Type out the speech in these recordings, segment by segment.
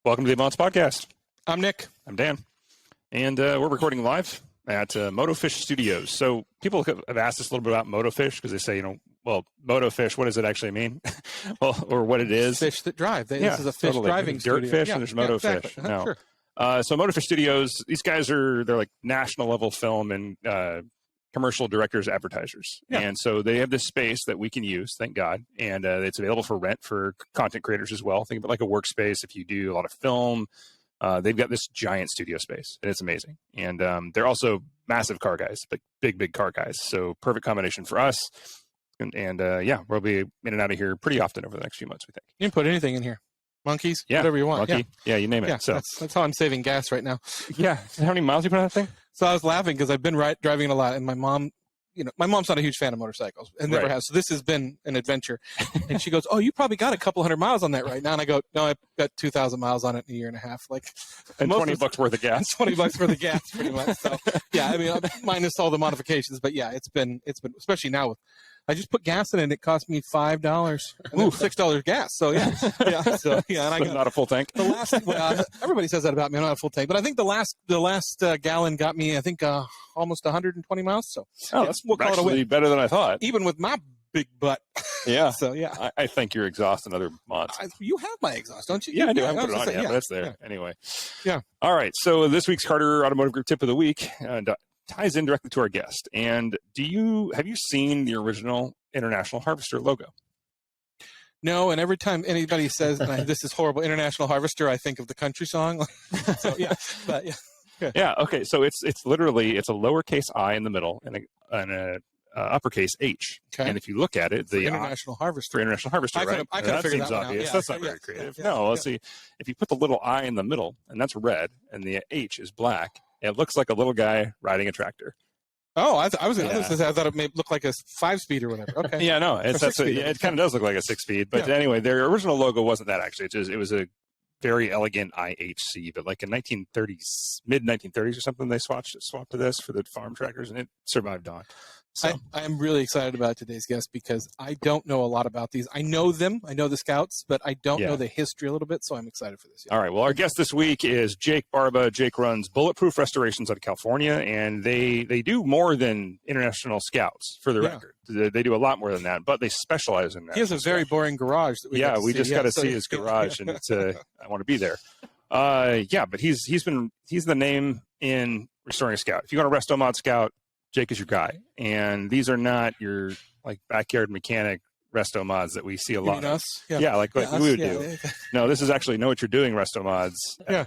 Welcome to the Advanced Podcast. I'm Nick. I'm Dan. And we're recording live at MotoFish Studios. So people have asked us a little bit about MotoFish because they say, MotoFish, what does it actually mean? or what it is. Fish that drive. This is a fish driving dirt studio. fish and there's MotoFish. Exactly. No. Sure. So MotoFish Studios, these guys they're like national level film and commercial directors, advertisers. Yeah. And so they have this space that we can use, thank God. And it's available for rent for content creators as well. Think of it like a workspace. If you do a lot of film, they've got this giant studio space and it's amazing. And they're also massive car guys, like big car guys. So perfect combination for us. And we'll be in and out of here pretty often over the next few months, we think. You can put anything in here. Monkeys, whatever you want. Monkey. Yeah, you name it. Yeah, so that's how I'm saving gas right now. Yeah. How many miles you put on that thing? So I was laughing because I've been driving a lot, and my mom, my mom's not a huge fan of motorcycles and never has. So this has been an adventure. And she goes, "Oh, you probably got a couple hundred miles on that right now." And I go, "No, I've got 2,000 miles on it in a year and a half." And $20 worth of gas. $20 worth of gas, pretty much. So yeah, I mean, minus all the modifications, but yeah, it's been especially now with. I just put gas in it and it cost me $5 and $6 gas. So yeah. And I got not a full tank. The last everybody says that about me. I'm not a full tank, but I think the last gallon got me, I think, almost 120 miles. So that's actually better than I thought. Even with my big butt. Yeah. So yeah. I think your exhaust another month. You have my exhaust, don't you? Yeah, I do. I haven't put it on yet, but it's there. Yeah. Anyway. Yeah. All right. So this week's Carter Automotive Group tip of the week ties in directly to our guest. And have you seen the original International Harvester logo? No, and every time anybody says this is horrible, International Harvester, I think of the country song. So yeah, but yeah. Okay. Yeah. Okay. So it's literally a lowercase I in the middle and a uppercase H. Okay. And if you look at it, the International Harvester. International Harvester, right? I could figure that one obvious. out. Yeah, that's not very creative. No, let's see. If you put the little I in the middle, and that's red, and the H is black, it looks like a little guy riding a tractor. Oh, I thought it may look like a 5-speed or whatever. Okay. Yeah, no, it kind of does look like a 6-speed. But anyway, their original logo wasn't that actually. It was a very elegant IHC, but like in mid 1930s or something, they swapped to this for the farm tractors, and it survived on. So I'm really excited about today's guest because I don't know a lot about these. I know them. I know the Scouts, but I don't know the history a little bit, so I'm excited for this. Yeah. All right. Well, our guest this week is Jake Barba. Jake runs Bulletproof Restorations out of California, and they do more than International Scouts, for the record. They do a lot more than that, but they specialize in that. He has a very boring garage. That we just got to see his garage, and it's I want to be there. But he's the name in restoring a Scout. If you want a Restomod Scout, Jake is your guy. And these are not your like backyard mechanic Restomods that we see a lot of. Like we would do. No, this is actually know what you're doing Restomods.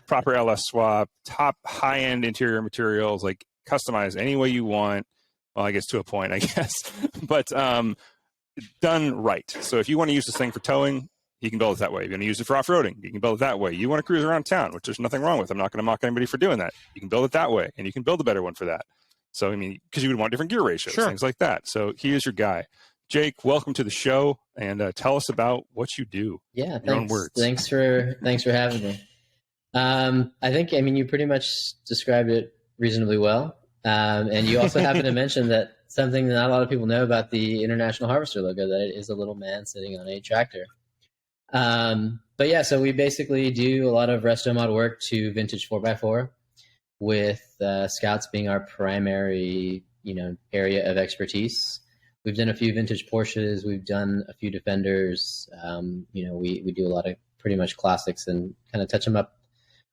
Proper LS swap, top high-end interior materials, like customized any way you want. Well, I guess to a point, I guess. But done right. So if you want to use this thing for towing, you can build it that way. You're going to use it for off-roading, you can build it that way. You want to cruise around town, which there's nothing wrong with. I'm not going to mock anybody for doing that. You can build it that way, and you can build a better one for that. So, I mean, because you would want different gear ratios, things like that. So he is your guy. Jake, welcome to the show, and tell us about what you do. Yeah, your own words. Thanks for having me. You pretty much described it reasonably well. And you also happen to mention that something that not a lot of people know about the International Harvester logo, that it is a little man sitting on a tractor. So we basically do a lot of Restomod work to vintage 4x4. With Scouts being our primary, area of expertise. We've done a few vintage Porsches. We've done a few Defenders. We do a lot of pretty much classics and kind of touch them up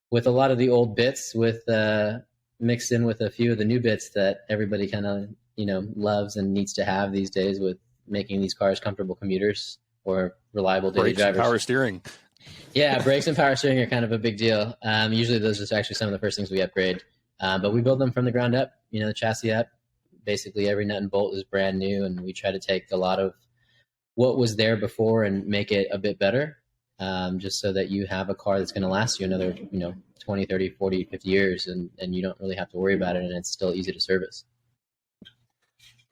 with a lot of the old bits with mixed in with a few of the new bits that everybody kind of, loves and needs to have these days with making these cars comfortable commuters or reliable daily drivers. Power steering. Yeah, brakes and power steering are kind of a big deal. Usually those are actually some of the first things we upgrade. But we build them from the ground up, the chassis up. Basically every nut and bolt is brand new, and we try to take a lot of what was there before and make it a bit better, just so that you have a car that's going to last you another 20, 30, 40, 50 years, and you don't really have to worry about it, and it's still easy to service.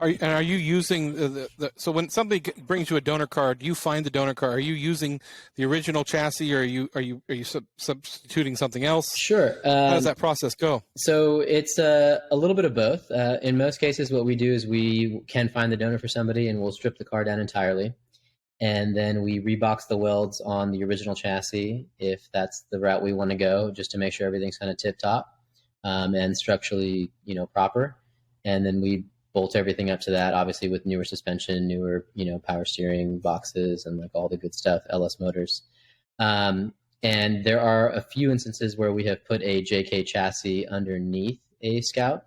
Are you using so when somebody brings you a donor car, do you find the donor car? Are you using the original chassis, or are you substituting something else? Sure. How does that process go? So it's a little bit of both. In most cases, what we do is we can find the donor for somebody, and we'll strip the car down entirely. and then we rebox the welds on the original chassis if that's the route we want to go, just to make sure everything's kind of tip top and structurally, proper. And then we bolt everything up to that, obviously with newer suspension, newer, power steering boxes and like all the good stuff, LS motors. And there are a few instances where we have put a JK chassis underneath a Scout.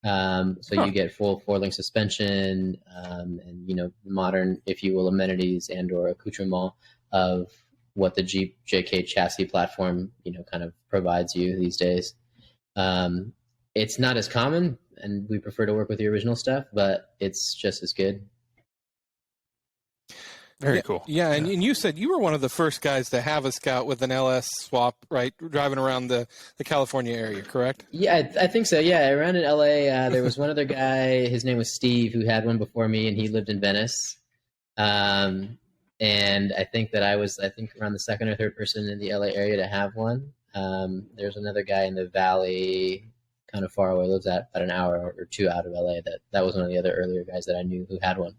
You get full 4-link suspension, and modern, if you will, amenities and or accoutrement of what the Jeep JK chassis platform, kind of provides you these days. It's not as common, and we prefer to work with the original stuff, but it's just as good. Very cool. Yeah, and you said you were one of the first guys to have a Scout with an LS swap, right? Driving around the California area, correct? Yeah, I think so. Yeah, around in LA, there was one other guy. His name was Steve, who had one before me, and he lived in Venice. And I think that I was, around the second or third person in the LA area to have one. There's another guy in the Valley, kind of far away, lives at about an hour or two out of LA. That was one of the other earlier guys that I knew who had one.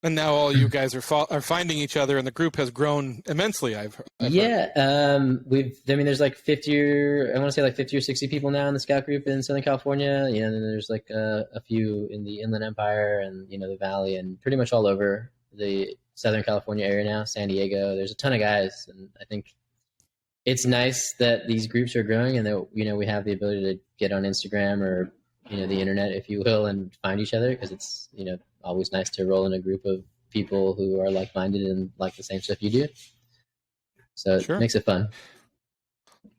And now all you guys are finding each other, and the group has grown immensely. I've heard. There's like 50 or 60 people now in the Scout group in Southern California. And then there's like a few in the Inland Empire and the Valley, and pretty much all over the Southern California area now. San Diego, there's a ton of guys, and I think it's nice that these groups are growing, and that we have the ability to get on Instagram or the internet, if you will, and find each other, because it's always nice to roll in a group of people who are like-minded and like the same stuff you do. So it makes it fun.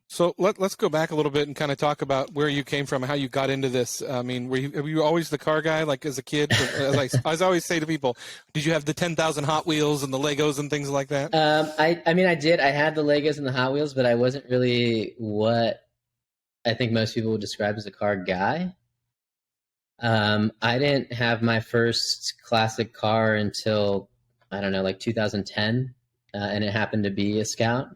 So let's go back a little bit and kind of talk about where you came from and how you got into this. I mean, were you always the car guy, like as a kid? As I always say to people, did you have the 10,000 Hot Wheels and the Legos and things like that? I did. I had the Legos and the Hot Wheels, but I wasn't really what I think most people would describe as a car guy. I didn't have my first classic car until, I don't know, like 2010, and it happened to be a Scout.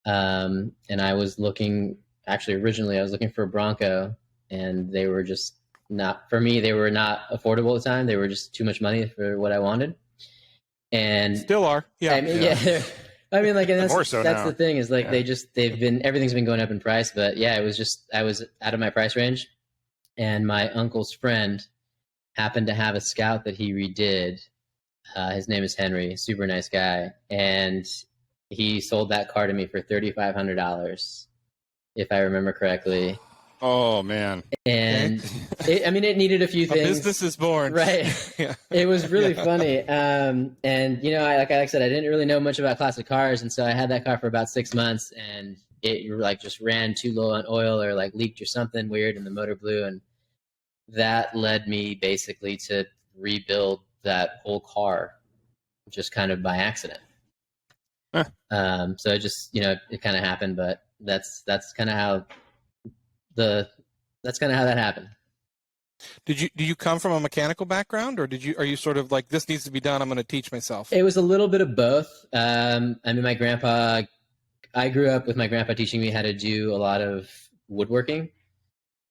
And I was originally I was looking for a Bronco, and they were just not, for me, they were not affordable at the time. They were just too much money for what I wanted. And still are. Yeah. And that's the thing is like, everything's been going up in price, but yeah, I was out of my price range. And my uncle's friend happened to have a Scout that he redid. His name is Henry, super nice guy. And he sold that car to me for $3,500, if I remember correctly. Oh, man. And it needed a few things. A business is born. Right. Yeah. It was really funny. Like I said, I didn't really know much about classic cars. And so I had that car for about 6 months, and it like just ran too low on oil or like leaked or something weird, and the motor blew. And that led me basically to rebuild that whole car just kind of by accident. Huh. So it just, it kind of happened, but that's kind of how that happened. Did you come from a mechanical background, or are you sort of like, this needs to be done, I'm going to teach myself? It was a little bit of both. My grandpa, I grew up with my grandpa teaching me how to do a lot of woodworking.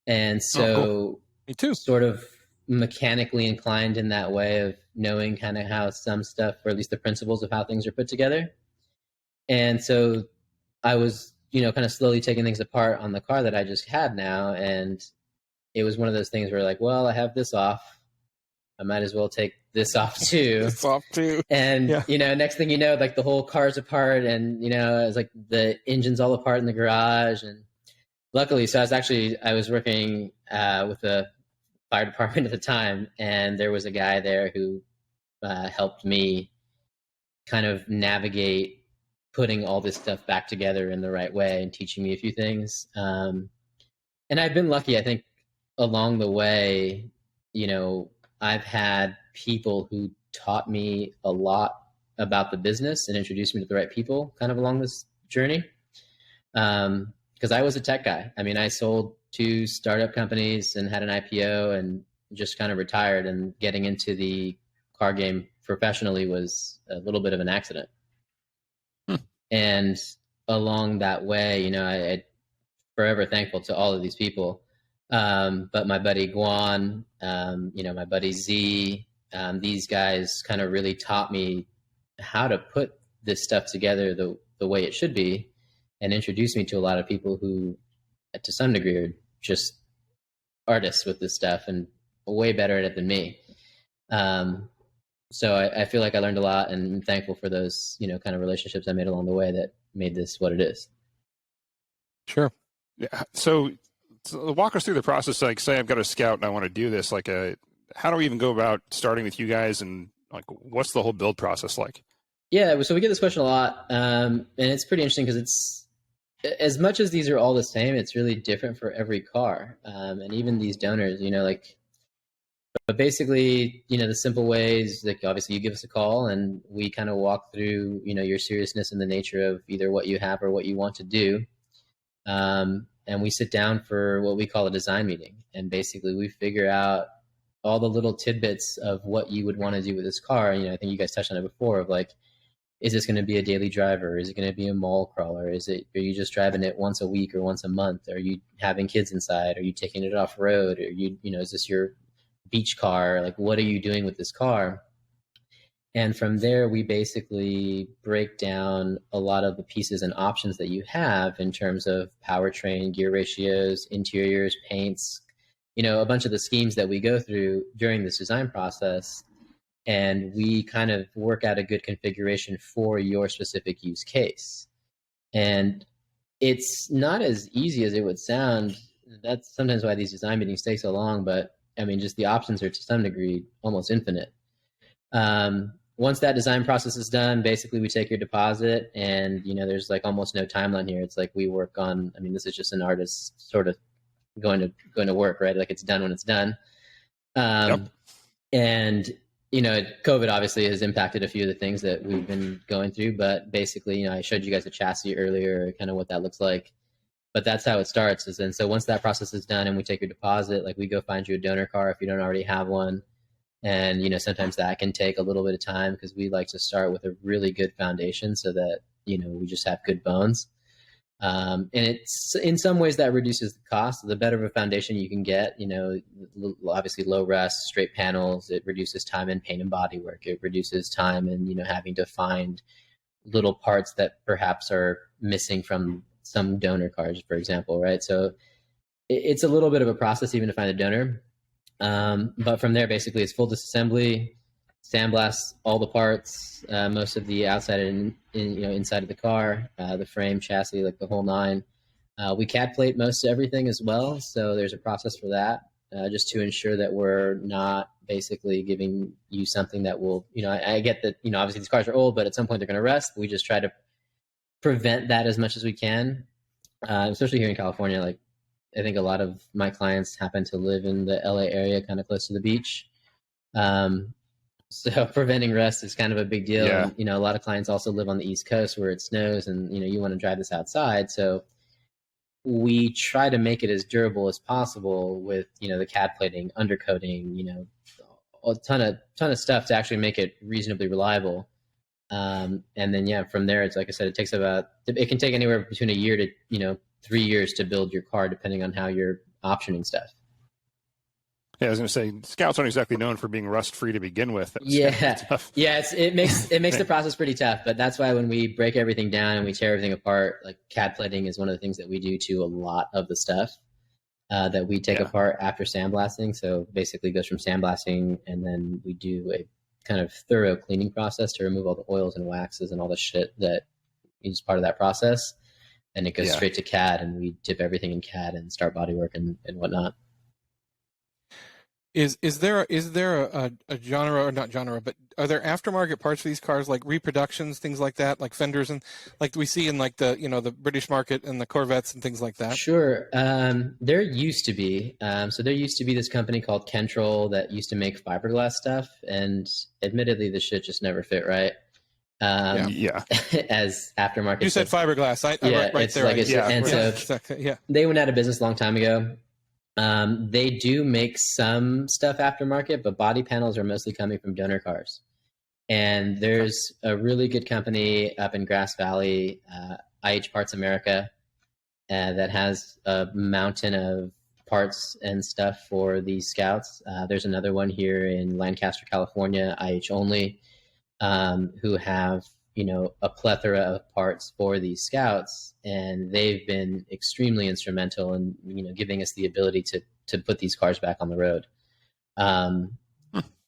And so cool. Me too. Sort of mechanically inclined in that way of knowing kind of how some stuff, or at least the principles of how things are put together. And so I was, kind of slowly taking things apart on the car that I just had now. And it was one of those things where like, well, I have this off, I might as well take this off too. This off too. And, next thing you know, like the whole car's apart, and, it's like the engine's all apart in the garage. And luckily, so I was working with the fire department at the time, and there was a guy there who helped me kind of navigate putting all this stuff back together in the right way and teaching me a few things. And I've been lucky, I think, along the way. I've had people who taught me a lot about the business and introduced me to the right people kind of along this journey. Because I was a tech guy. I sold 2 startup companies and had an IPO and just kind of retired, and getting into the car game professionally was a little bit of an accident. And along that way, I'm forever thankful to all of these people. But my buddy Guan, my buddy Z, these guys kind of really taught me how to put this stuff together the way it should be, and introduced me to a lot of people who, to some degree, are just artists with this stuff and way better at it than me. So I feel like I learned a lot, and I'm thankful for those, kind of relationships I made along the way that made this what it is. Sure. Yeah. So walk us through the process. Like, say I've got a Scout and I want to do this. Like, how do we even go about starting with you guys, and like, what's the whole build process like? Yeah, so we get this question a lot, and it's pretty interesting because it's, as much as these are all the same, it's really different for every car, and even these donors, but basically, the simple ways, like obviously you give us a call and we kind of walk through, your seriousness and the nature of either what you have or what you want to do. And we sit down for what we call a design meeting. And basically we figure out all the little tidbits of what you would want to do with this car. I think you guys touched on it before, of like, is this going to be a daily driver? Is it going to be a mall crawler? Are you just driving it once a week or once a month? Are you having kids inside? Are you taking it off road? Are is this your beach car? Like, what are you doing with this car? And from there, we basically break down a lot of the pieces and options that you have in terms of powertrain, gear ratios, interiors, paints, a bunch of the schemes that we go through during this design process. And we kind of work out a good configuration for your specific use case. And it's not as easy as it would sound. That's sometimes why these design meetings take so long, but I mean, just the options are to some degree almost infinite. Once that design process is done, basically we take your deposit, and there's like almost no timeline here. It's like we work on, I mean, this is just an artist sort of going to work, right? Like, it's done when it's done. Yep. And COVID obviously has impacted a few of the things that we've been going through, but basically, I showed you guys a chassis earlier, kind of what that looks like. But that's how it starts. And so once that process is done and we take your deposit, like, we go find you a donor car if you don't already have one. And, sometimes that can take a little bit of time because we like to start with a really good foundation so that, we just have good bones. And it's, in some ways, that reduces the cost. The better of a foundation you can get, obviously low rust, straight panels, it reduces time in paint and body work. It reduces time in, having to find little parts that perhaps are missing from some donor cars, for example, right? So it's a little bit of a process even to find a donor. But from there, basically, it's full disassembly, sandblast all the parts, most of the outside and inside of the car, the frame, chassis, like the whole nine. We CAD plate most everything as well, so there's a process for that, just to ensure that we're not basically giving you something that will, I get that, obviously these cars are old, but at some point they're going to rust. We just try to prevent that as much as we can, especially here in California. Like, I think a lot of my clients happen to live in the LA area, kind of close to the beach. So preventing rust is kind of a big deal. Yeah. And, a lot of clients also live on the East Coast where it snows and, you want to drive this outside. So we try to make it as durable as possible with, the CAD plating, undercoating, a ton of stuff to actually make it reasonably reliable. And then, from there, it's like I said, it can take anywhere between a year to, 3 years to build your car, depending on how you're optioning stuff. Yeah, I was going to say, Scouts aren't exactly known for being rust-free to begin with. It makes the process pretty tough, but that's why when we break everything down and we tear everything apart, like, CAD plating is one of the things that we do to a lot of the stuff that we take apart after sandblasting. So basically it goes from sandblasting, and then we do a kind of thorough cleaning process to remove all the oils and waxes and all the shit that is part of that process. And it goes straight to CAD, and we dip everything in CAD and start bodywork and whatnot. Is there a genre, or not genre, but are there aftermarket parts for these cars, like reproductions, things like that, like fenders, and like we see in like the the British market and the Corvettes and things like that? Sure. There used to be this company called Kentrol that used to make fiberglass stuff, and admittedly the shit just never fit right. As aftermarket. You said fiberglass. Right there. Like they went out of business a long time ago. They do make some stuff aftermarket, but body panels are mostly coming from donor cars. And there's a really good company up in Grass Valley, IH Parts America, that has a mountain of parts and stuff for these Scouts. There's another one here in Lancaster, California, IH only. who have, a plethora of parts for these scouts, and they've been extremely instrumental in, giving us the ability to put these cars back on the road. And,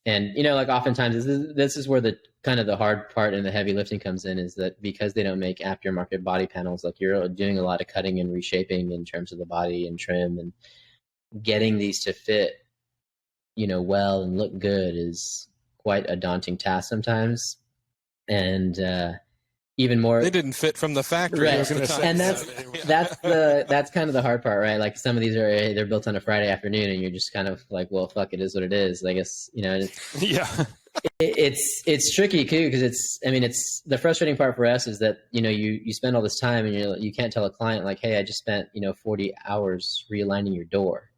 like oftentimes this is where the kind of the hard part and the heavy lifting comes in, is that because they don't make aftermarket body panels, like you're doing a lot of cutting and reshaping in terms of the body and trim, and getting these to fit, well and look good is quite a daunting task sometimes. And even more, they didn't fit from the factory. Right. And that's kind of the hard part, right? Like some of these they're built on a Friday afternoon, and you're just kind of like, well, fuck, it is what it is. I guess, Yeah. It's tricky too, because it's the frustrating part for us is that, you spend all this time and you can't tell a client like, hey, I just spent, 40 hours realigning your door.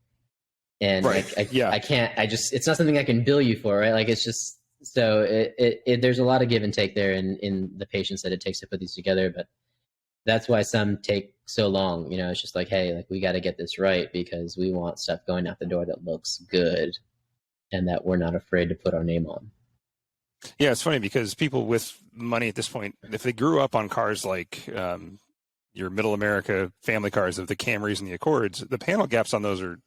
And right. I can't, it's not something I can bill you for, right? Like, it's just, so there's a lot of give and take there in the patience that it takes to put these together. But that's why some take so long. It's just like, hey, like, we got to get this right, because we want stuff going out the door that looks good and that we're not afraid to put our name on. Yeah, it's funny because people with money at this point, if they grew up on cars like your middle America family cars of the Camrys and the Accords, the panel gaps on those are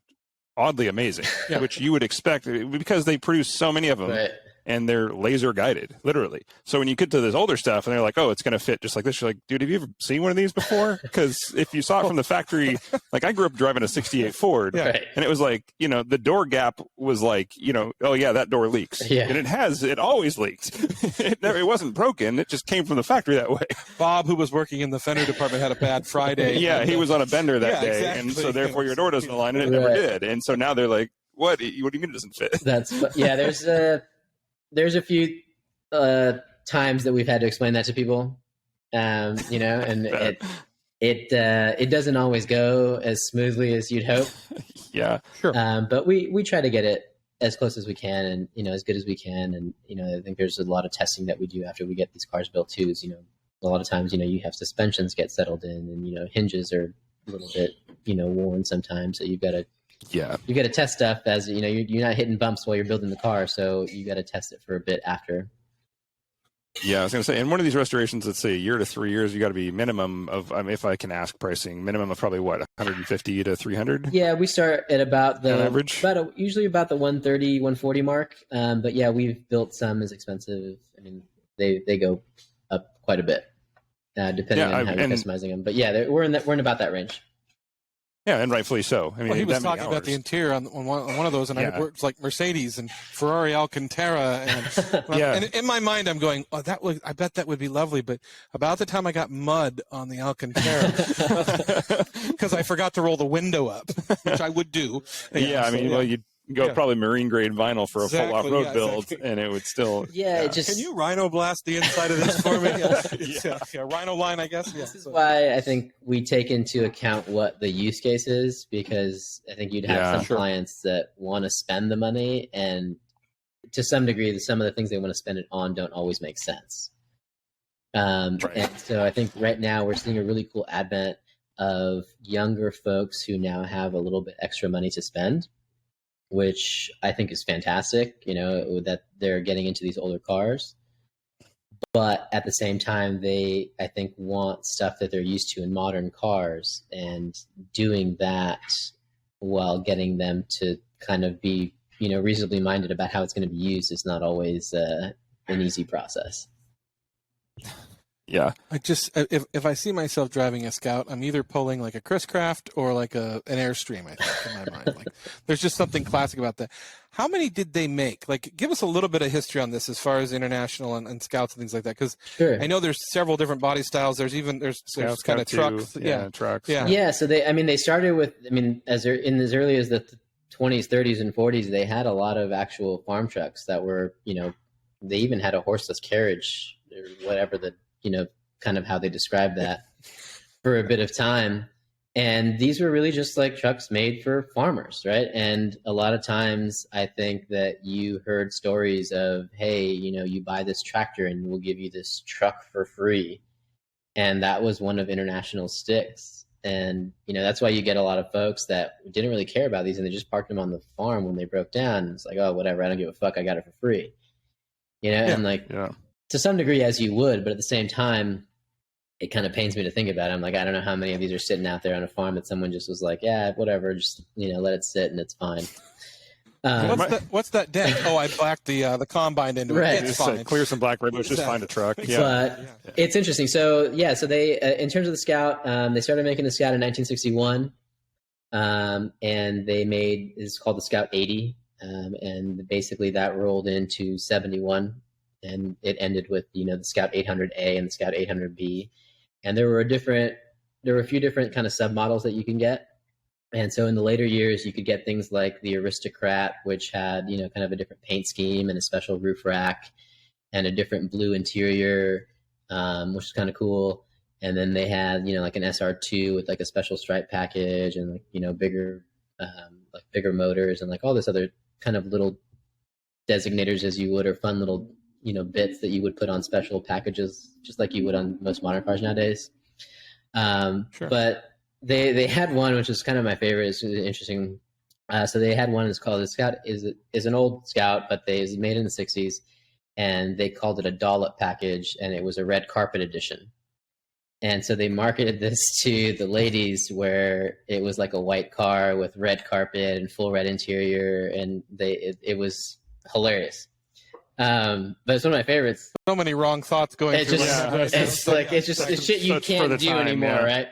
oddly amazing, which you would expect because they produce so many of them. Right. And they're laser guided, literally. So when you get to this older stuff and they're like, oh, it's going to fit just like this, you're like, dude, have you ever seen one of these before? Because if you saw it from the factory, like I grew up driving a 68 Ford, and it was like, the door gap was like, oh yeah, that door leaks. Yeah. And it always leaked. It wasn't broken. It just came from the factory that way. Bob, who was working in the fender department, had a bad Friday. Yeah, he was on a bender that day. Exactly. And so therefore your door doesn't align, and it never did. And so now they're like, what do you mean it doesn't fit? There's a few times that we've had to explain that to people, and it doesn't always go as smoothly as you'd hope. Yeah, sure. But we try to get it as close as we can, and as good as we can. And I think there's a lot of testing that we do after we get these cars built too. Is, a lot of times you have suspensions get settled in, and hinges are a little bit worn sometimes, so you've got to. Yeah, you got to test stuff as you're not hitting bumps while you're building the car, so you got to test it for a bit after. Yeah, I was going to say, in one of these restorations, let's say a year to 3 years, you got to be minimum of, if I can ask pricing, minimum of probably what, 150 to 300? Yeah, we start at about the average, usually about the 130, 140 mark. But yeah, we've built some as expensive. I mean, they go up quite a bit, depending on how you're customizing them. But yeah, we're in about that range. Yeah, and rightfully so. I mean, he was talking about the interior on one of those, and I worked like Mercedes and Ferrari Alcantara, and and in my mind, I'm going, oh, I bet that would be lovely. But about the time I got mud on the Alcantara, because I forgot to roll the window up, which I would do. Well, you'd go probably marine grade vinyl for a full off-road build, and it would still. Yeah, can you rhino blast the inside of this for me? Rhino line, I guess. This is why I think we take into account what the use case is, because I think you'd have some clients that want to spend the money, and to some degree, some of the things they want to spend it on don't always make sense. And so I think right now we're seeing a really cool advent of younger folks who now have a little bit extra money to spend, which I think is fantastic, that they're getting into these older cars. But at the same time, they, I think, want stuff that they're used to in modern cars, and doing that while getting them to kind of be, reasonably minded about how it's going to be used is not always an easy process. Yeah. I just, if I see myself driving a Scout, I'm either pulling like a Chris Craft or like an Airstream, I think, in my mind. Like, there's just something classic about that. How many did they make? Like, give us a little bit of history on this as far as international and Scouts and things like that. Because I know there's several different body styles. There's kind of trucks. Trucks. Yeah. So they started with, as as early as the 20s, 30s, and 40s, they had a lot of actual farm trucks that were, they even had a horseless carriage or whatever kind of how they described that for a bit of time. And these were really just like trucks made for farmers, right? And a lot of times I think that you heard stories of, hey, you buy this tractor and we'll give you this truck for free. And that was one of International's sticks. And, that's why you get a lot of folks that didn't really care about these, and they just parked them on the farm when they broke down. It's like, oh, whatever, I don't give a fuck, I got it for free. And to some degree as you would, but at the same time, it kind of pains me to think about it. I'm like, I don't know how many of these are sitting out there on a farm that someone just was like, yeah, whatever, just let it sit and it's fine. What's that dent? Oh, I blacked the combine into right. it. It's fine. Clear some black bushes, find a truck. Yeah. But it's interesting. So so they, in terms of the Scout, they started making the Scout in 1961, and they made, it's called the Scout 80, and basically that rolled into 71, and it ended with the Scout 800A and the Scout 800B, and there were a few different kind of submodels that you can get. And so in the later years, you could get things like the Aristocrat, which had, kind of a different paint scheme and a special roof rack and a different blue interior, which is kind of cool. And then they had, like an SR2 with like a special stripe package and bigger motors and like all this other kind of little designators as you would, or fun little, bits that you would put on special packages, just like you would on most modern cars nowadays. Sure. But they had one, which is kind of my favorite. It's interesting. So they had one that's called the Scout is an old Scout, but it was made in the 60s, and they called it a dollop package, and it was a red carpet edition. And so they marketed this to the ladies where it was like a white car with red carpet and full red interior, and it was hilarious. But it's one of my favorites. So many wrong thoughts going through. It's shit you can't do anymore, right?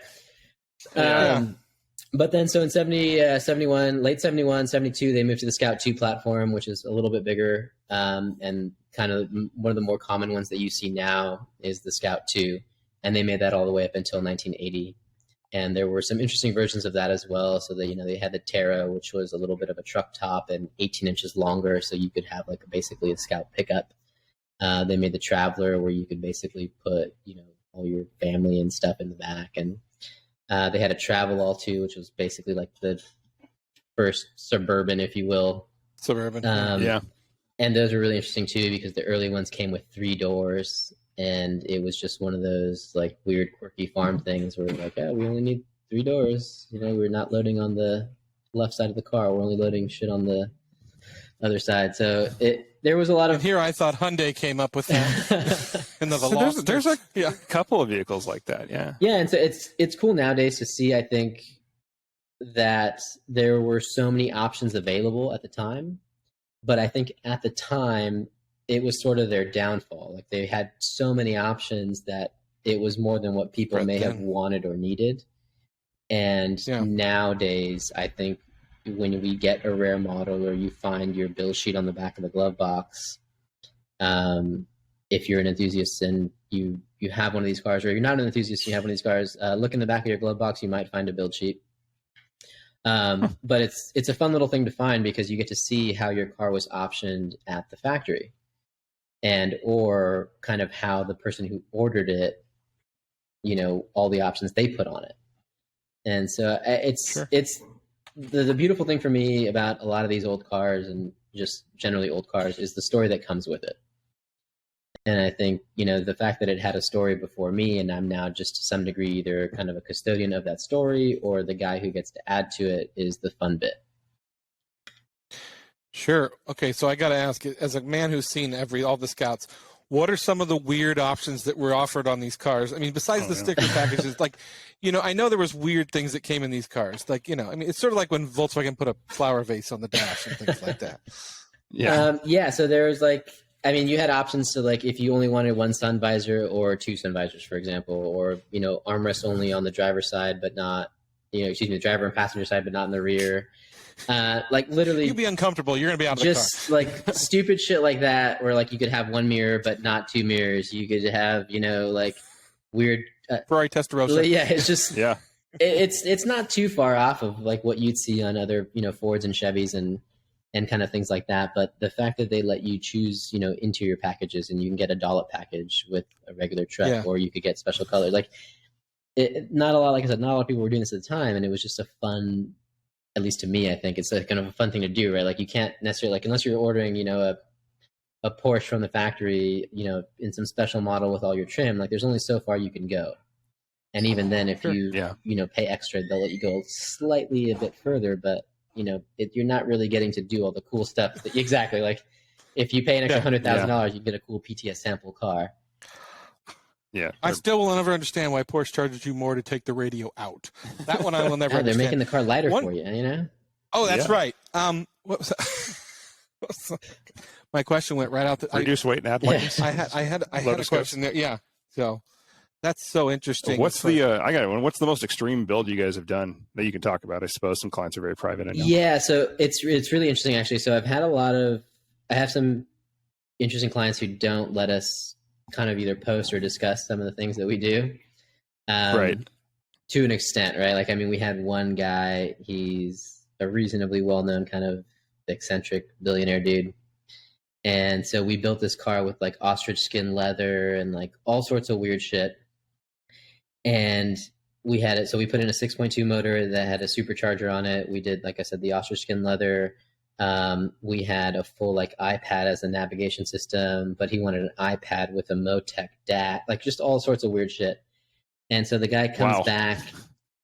But then, so in 71, late 71, 72, they moved to the Scout 2 platform, which is a little bit bigger. And kind of one of the more common ones that you see now is the Scout 2. And they made that all the way up until 1980. And there were some interesting versions of that as well. So that, they had the Terra, which was a little bit of a truck top and 18 inches longer. So you could have basically a Scout pickup. They made the Traveler, where you could basically put, all your family and stuff in the back. And they had a Travelall too, which was basically like the first Suburban, if you will. Suburban. And those were really interesting too, because the early ones came with 3 doors, and it was just one of those like weird, quirky farm things where we're like, we only need 3 doors. We're not loading on the left side of the car. We're only loading shit on the other side. So there was a lot of. And here I thought Hyundai came up with that. And there's a couple of vehicles like that. Yeah. Yeah, and so it's cool nowadays to see. I think that there were so many options available at the time, but I think at the time it was sort of their downfall. Like they had so many options that it was more than what people may have wanted or needed. And nowadays, I think when we get a rare model or you find your build sheet on the back of the glove box, if you're an enthusiast and you have one of these cars, or you're not an enthusiast and you have one of these cars, look in the back of your glove box, you might find a build sheet. But it's a fun little thing to find, because you get to see how your car was optioned at the factory, and or kind of how the person who ordered it, all the options they put on it. And so it's the beautiful thing for me about a lot of these old cars, and just generally old cars, is the story that comes with it. And I think, the fact that it had a story before me, and I'm now just to some degree either kind of a custodian of that story or the guy who gets to add to it, is the fun bit. Sure. Okay, so I got to ask, as a man who's seen all the Scouts, what are some of the weird options that were offered on these cars? I mean, besides the sticker packages, like, I know there was weird things that came in these cars. Like, it's sort of like when Volkswagen put a flower vase on the dash and things like that. Yeah. So there was you had options to, like, if you only wanted one sun visor or 2 sun visors, for example, or, armrest only on the driver's side, but not, the driver and passenger side, but not in the rear. Like literally, you'd be uncomfortable. You're gonna be out of the car. Just like stupid shit like that, where like you could have 1 mirror but not 2 mirrors. You could have like weird Ferrari Testarossa. Yeah, it's just it's not too far off of like what you'd see on other Fords and Chevys and kind of things like that. But the fact that they let you choose interior packages, and you can get a dollop package with a regular truck, or you could get special colors. Like not a lot. Like I said, not a lot of people were doing this at the time, and it was just a fun. At least to me, I think it's kind of a fun thing to do, right? Like you can't necessarily, like, unless you're ordering, a Porsche from the factory, in some special model with all your trim, like there's only so far you can go. And even then, if you pay extra, they'll let you go slightly a bit further, but you're not really getting to do all the cool stuff. Exactly. Like if you pay an extra Yeah. $100,000, you get a cool PTS sample car. Yeah. I still will never understand why Porsche charges you more to take the radio out. That one I will never They're understand. making the car lighter for you, you know? Oh, that's Yeah. right. What was that? My question went right out the Reduce weight and add lightness. I had a question there. Yeah. So that's so interesting. What's the I got one. What's the most extreme build you guys have done that you can talk about? I suppose some clients are very private. I know. Yeah, so it's really interesting actually. So I have some interesting clients who don't let us kind of either post or discuss some of the things that we do. Right. To an extent, right? Like, I mean, we had one guy, he's a reasonably well-known kind of eccentric billionaire dude. And so we built this car with like ostrich skin leather and like all sorts of weird shit. And we had it. So we put in a 6.2 motor that had a supercharger on it. We did, like I said, the ostrich skin leather. We had a full like iPad as a navigation system, but he wanted an iPad with a Motec DAT, like just all sorts of weird shit. And so the guy comes back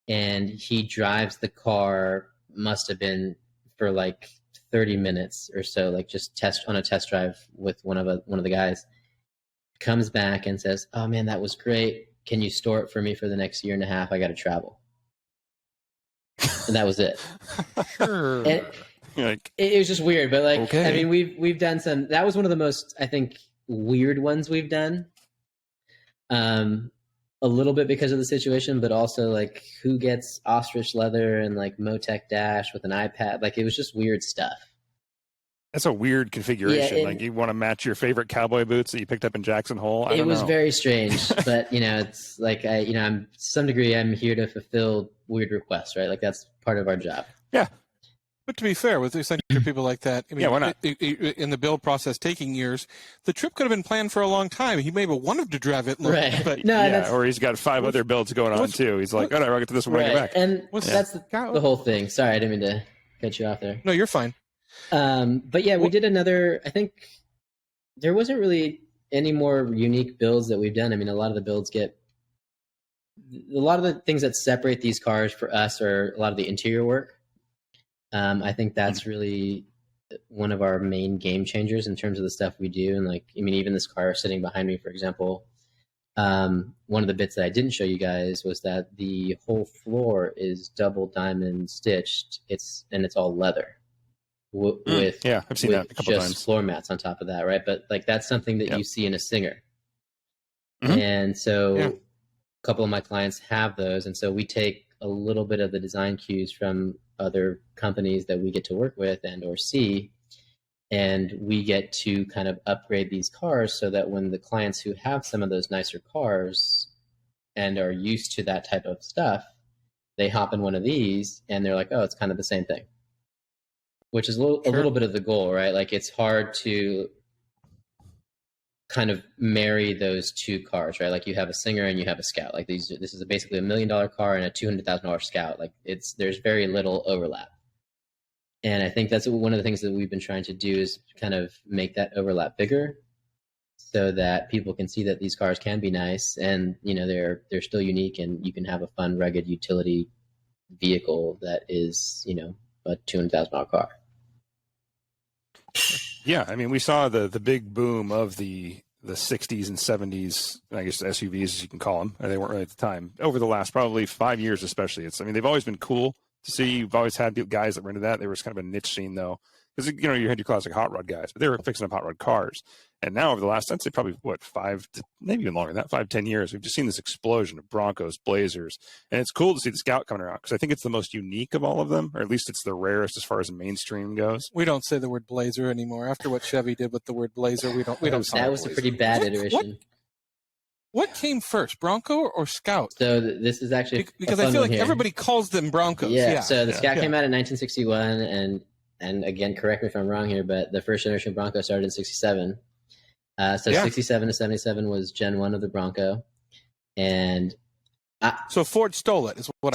and he drives the car, must have been for like 30 minutes or so, like just on a test drive with one of the guys. Comes back and says, "Oh man, that was great. Can you store it for me for the next year and a half? I got to travel." And that was it. Sure. And it was just weird, but like, okay. I mean, we've done some. That was one of the most, I think, weird ones we've done. A little bit because of the situation, but also like who gets ostrich leather and like Motec dash with an iPad? Like it was just weird stuff. That's a weird configuration. Yeah, like you want to match your favorite cowboy boots that you picked up in Jackson Hole. It was very strange, but you know, it's like I'm to some degree I'm here to fulfill weird requests, right? Like that's part of our job. Yeah. But to be fair, with eccentric people like that, I mean, yeah, why not? In the build process taking years, the trip could have been planned for a long time. He maybe wanted to drive it, right? But no, or he's got 5 other builds going on too. He's like, all right, I'll get to this one when I get back. And that's the whole thing. Sorry, I didn't mean to cut you off there. No, you're fine. But yeah, we did another. I think there wasn't really any more unique builds that we've done. I mean, a lot of the things that separate these cars for us are a lot of the interior work. I think that's really one of our main game changers in terms of the stuff we do. And like, I mean, even this car sitting behind me, for example, one of the bits that I didn't show you guys was that the whole floor is double diamond stitched. It's all leather with I've seen that a couple times. Floor mats on top of that. Right. But like, that's something that you see in a Singer. Mm-hmm. And so a couple of my clients have those. And so we take a little bit of the design cues from other companies that we get to work with and or see, and we get to kind of upgrade these cars so that when the clients who have some of those nicer cars and are used to that type of stuff, they hop in one of these and they're like, oh, it's kind of the same thing, which is a little bit of the goal, right? Like it's hard to kind of marry those two cars, right? Like you have a Singer and you have a Scout. Like this is basically $1 million car and a $200,000 Scout. Like there's very little overlap. And I think that's one of the things that we've been trying to do is kind of make that overlap bigger so that people can see that these cars can be nice and, you know, they're still unique and you can have a fun, rugged utility vehicle that is, you know, a $200,000 car. Yeah, I mean, we saw the big boom of the 60s and 70s, I guess SUVs, as you can call them. They weren't really at the time. Over the last probably 5 years especially. I mean, they've always been cool to see. You've always had guys that were into that. They were kind of a niche scene, though. Because, you know, you had your classic hot rod guys, but they were fixing up hot rod cars. And now over the last, I'd say probably, 5 to maybe even longer than that, 5-10 years, we've just seen this explosion of Broncos, Blazers. And it's cool to see the Scout coming around because I think it's the most unique of all of them, or at least it's the rarest as far as the mainstream goes. We don't say the word Blazer anymore. After what Chevy did with the word Blazer, we don't say that was a pretty bad iteration. What came first, Bronco or Scout? So this is actually because I feel like everybody calls them Broncos. Yeah. So the Scout came out in 1961, and again, correct me if I'm wrong here, but the first generation Bronco started in 67. 67 to 77 was Gen 1 of the Bronco, and so Ford stole it. Is where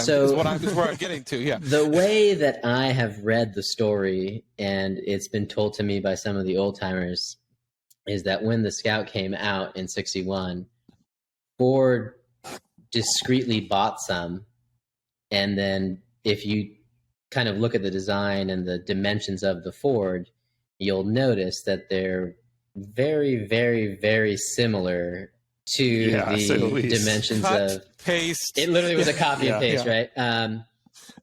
I'm getting to. Yeah. The way that I have read the story, and it's been told to me by some of the old timers, is that when the Scout came out in 61, Ford discreetly bought some, and then if you kind of look at the design and the dimensions of the Ford, you'll notice that they're very, very, very similar to the dimensions Cut, of paste. It literally was a copy and paste, right?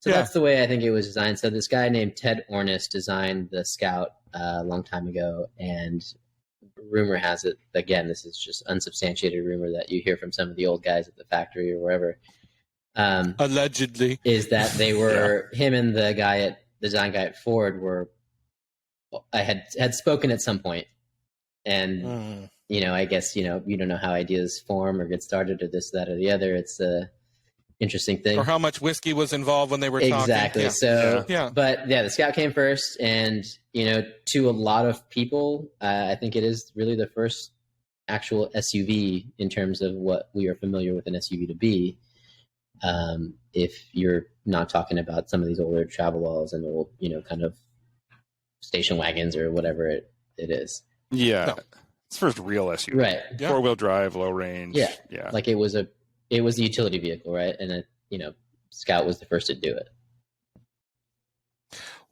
So that's the way I think it was designed. So this guy named Ted Ornis designed the Scout a long time ago, and rumor has it, again, this is just unsubstantiated rumor that you hear from some of the old guys at the factory or wherever. Allegedly. Is that they were, him and the design guy at Ford I had spoken at some point. And, I guess, you don't know how ideas form or get started or this, that, or the other. It's a interesting thing. Or how much whiskey was involved when they were talking. Exactly. So, but the Scout came first, and, to a lot of people, I think it is really the first actual SUV in terms of what we are familiar with an SUV to be. If you're not talking about some of these older Travelogues and old, kind of station wagons or whatever it is. Yeah. No. It's first real SUV. Right. Yeah. 4-wheel drive, low range. Yeah. Yeah. Like it was a utility vehicle, right? And Scout was the first to do it.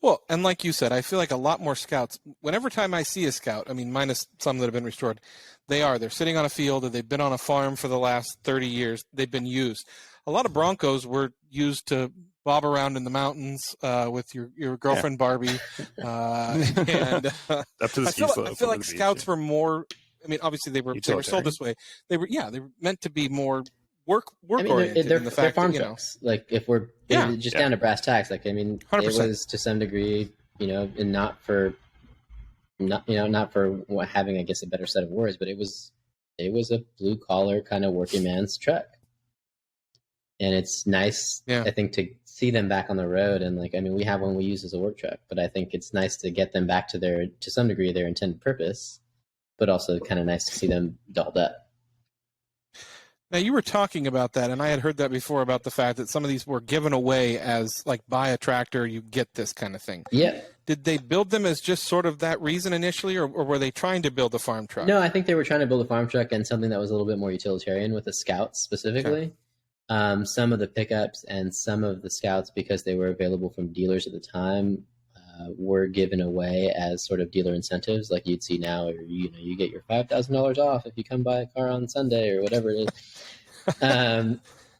Well, and like you said, I feel like a lot more Scouts, whenever time I see a Scout, I mean, minus some that have been restored, they're sitting on a field, or they've been on a farm for the last 30 years. They've been used. A lot of Broncos were used to bob around in the mountains with your girlfriend Barbie, and up to the ski slope. I feel like Scouts were more. I mean, obviously they were sold this way. They were meant to be more work oriented. They're, in the fact farm that, trucks. Like if we're just down to brass tacks, like 100%. It was to some degree, and not for having, I guess, a better set of words, but it was a blue collar kind of working man's truck. And it's nice, I think, to see them back on the road. And we have one we use as a work truck, but I think it's nice to get them back to some degree, their intended purpose, but also kind of nice to see them dolled up. Now, you were talking about that, and I had heard that before about the fact that some of these were given away as, like, buy a tractor, you get this kind of thing. Yeah. Did they build them as just sort of that reason initially, or were they trying to build a farm truck? No, I think they were trying to build a farm truck and something that was a little bit more utilitarian with the Scouts specifically. Okay. Some of the pickups and some of the Scouts, because they were available from dealers at the time, were given away as sort of dealer incentives, like you'd see now, or you get your $5,000 off if you come buy a car on Sunday or whatever it is.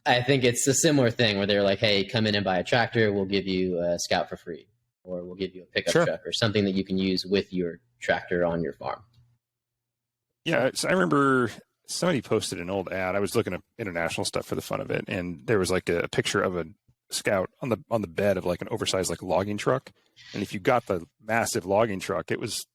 I think it's a similar thing where they're like, "Hey, come in and buy a tractor. We'll give you a Scout for free, or we'll give you a pickup truck or something that you can use with your tractor on your farm." Yeah, so I remember somebody posted an old ad. I was looking at international stuff for the fun of it, and there was like a picture of a Scout on the bed of like an oversized like logging truck. And if you got the massive logging truck, it was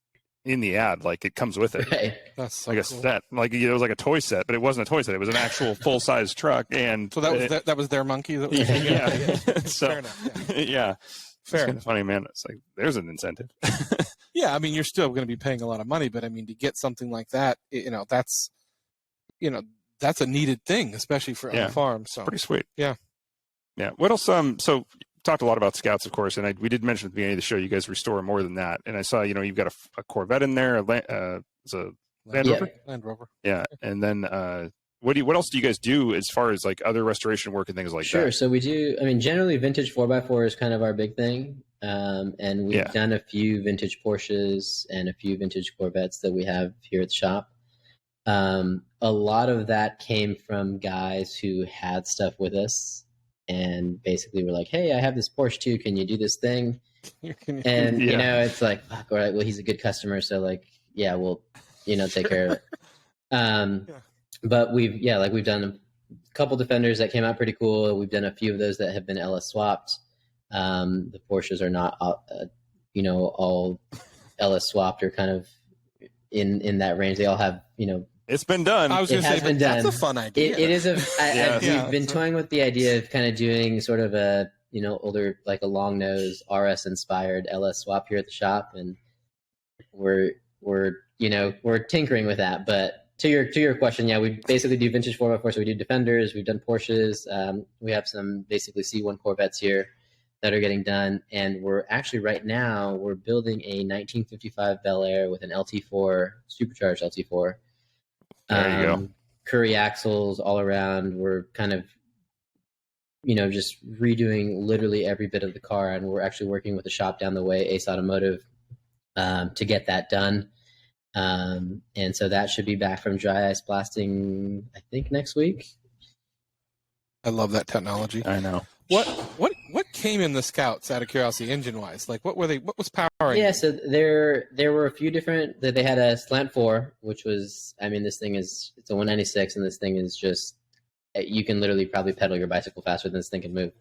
in the ad, like it comes with it. Right. That's so like a cool. set, like it was like a toy set, but it wasn't a toy set. It was an actual full size truck, and so that was their monkey. That was So, fair enough. Yeah, fair. It's kind of funny, man. It's like there's an incentive. Yeah, I mean, you're still going to be paying a lot of money, but I mean, to get something like that, that's a needed thing, especially for on a farm. So pretty sweet. Yeah. Yeah. What else? So talked a lot about Scouts, of course, and we did mention at the beginning of the show you guys restore more than that. And I saw, you've got a Corvette in there, it's a Land Rover. Land Rover. Yeah. And then what else do you guys do as far as like other restoration work and things like that? Sure. So we do. I mean, generally, vintage 4x4 is kind of our big thing, and we've done a few vintage Porsches and a few vintage Corvettes that we have here at the shop. A lot of that came from guys who had stuff with us and basically were like, "Hey, I have this Porsche too. Can you do this thing?" And it's like, fuck, all right, well, he's a good customer, so like, yeah, we'll, take care of it. But we've done a couple Defenders that came out pretty cool. We've done a few of those that have been LS swapped. The Porsches are not, all LS swapped or kind of in that range. They all have, it's been done. I was going to say, but that's a fun idea. It is we've been toying with the idea of kind of doing sort of a, older, like a long nose RS inspired LS swap here at the shop. And we're tinkering with that. But to your question, we basically do vintage 4x4. So we do Defenders, we've done Porsches. We have some basically C1 Corvettes here that are getting done. And we're actually right now, we're building a 1955 Bel Air with an LT4, supercharged LT4. There you go. Curry axles all around. We're kind of, just redoing literally every bit of the car. And we're actually working with a shop down the way, Ace Automotive, to get that done. And so that should be back from dry ice blasting, I think, next week. I love that technology. I know. What came in the Scouts, out of curiosity, engine wise? Like what was powering? Yeah, so there were a few different. They had a slant 4, which was, I mean, it's a 196, and this thing is just, you can literally probably pedal your bicycle faster than this thing can move.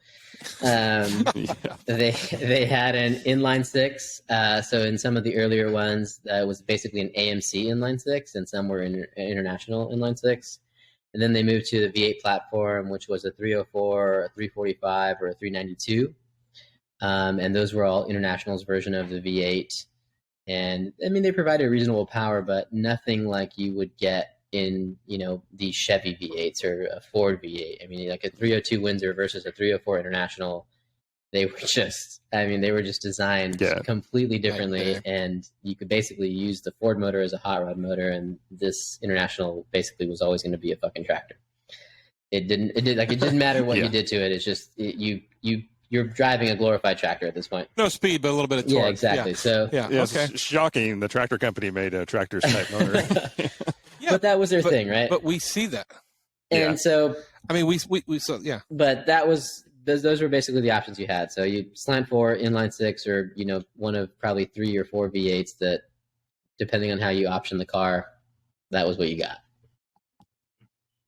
They had an inline 6. So in some of the earlier ones, it was basically an AMC inline 6, and some were international inline 6. And then they moved to the V8 platform, which was a 304, a 345, or a 392. And those were all internationals version of the V8. And I mean, they provided reasonable power, but nothing like you would get in, the Chevy V8s or a Ford V8. I mean, like a 302 Windsor versus a 304 International, they were just designed completely differently. And you could basically use the Ford motor as a hot rod motor, and this International basically was always going to be a fucking tractor. It didn't matter what you did to it. It's just you're driving a glorified tractor at this point. No speed, but a little bit of torque. Yeah, exactly. Yeah. So It's shocking. The tractor company made a tractor's type motor. But that was their thing, right? But we see that. And so, I mean, we saw, yeah. But that was, those were basically the options you had. So you slant 4, inline 6, or, one of probably 3 or 4 V8s that, depending on how you option the car, that was what you got.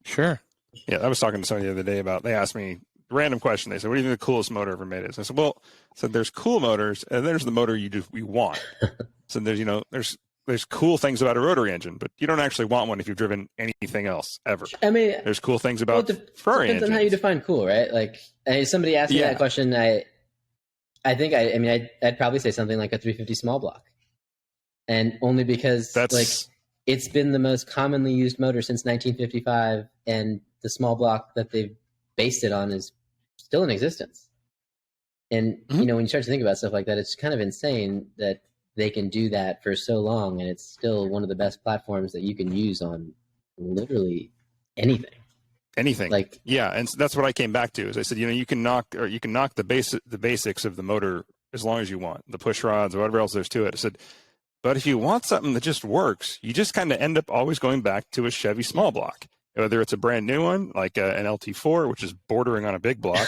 Sure. Yeah, I was talking to somebody the other day about, they asked me a random question. They said, what do you think the coolest motor ever made is? I said, there's cool motors, and there's the motor you want. So there's cool things about a rotary engine, but you don't actually want one if you've driven anything else ever. I mean, there's cool things about Ferrari engines. Depends on how you define cool, right? Like, somebody asked me that question. I'd probably say something like a 350 small block, and only because it's been the most commonly used motor since 1955, and the small block that they've based it on is still in existence. And when you start to think about stuff like that, it's kind of insane that they can do that for so long, and it's still one of the best platforms that you can use on literally anything. And that's what I came back to. Is I said, you can knock the basics of the motor as long as you want, the push rods or whatever else there's to it. I said, but if you want something that just works, you just kind of end up always going back to a Chevy small block. Whether it's a brand new one like an LT4, which is bordering on a big block.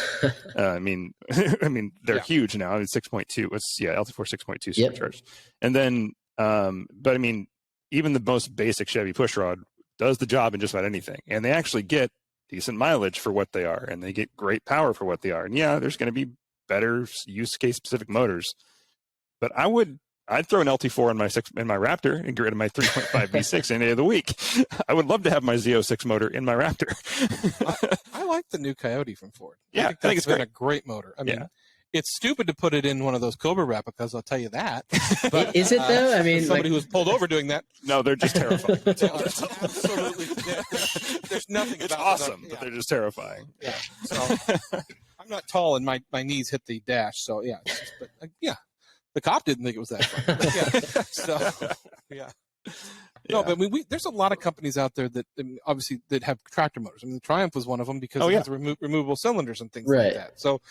I mean, they're huge now. I mean, 6.2. LT4 6.2 supercharged. And then, but I mean, even the most basic Chevy pushrod does the job in just about anything, and they actually get decent mileage for what they are, and they get great power for what they are. And there's going to be better use case specific motors, but I'd throw an LT4 in my Raptor and get rid of my 3.5 V6 any day of the week. I would love to have my Z06 motor in my Raptor. I like the new Coyote from Ford. Yeah, I think it's been a great motor. I mean, it's stupid to put it in one of those Cobra replicas, I'll tell you that. But, is it though? I mean, somebody who was pulled over doing that. No, they're just terrifying. Absolutely. There's nothing. It's awesome, but they're just terrifying. Yeah. So I'm not tall, and my knees hit the dash. So the cop didn't think it was that fun. No, but I mean, there's a lot of companies out there that obviously that have tractor motors. I mean, the Triumph was one of them because it has removable cylinders and things like that. So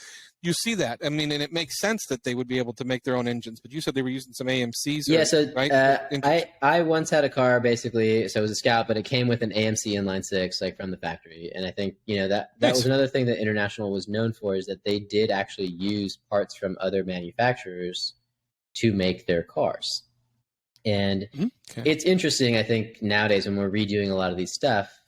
you see that. I mean, and it makes sense that they would be able to make their own engines. But you said they were using some AMCs. Right? I once had a car basically. So it was a Scout, but it came with an AMC inline 6, like from the factory. And I think that was another thing that International was known for, is that they did actually use parts from other manufacturers to make their cars. And it's interesting, I think, nowadays when we're redoing a lot of these stuff,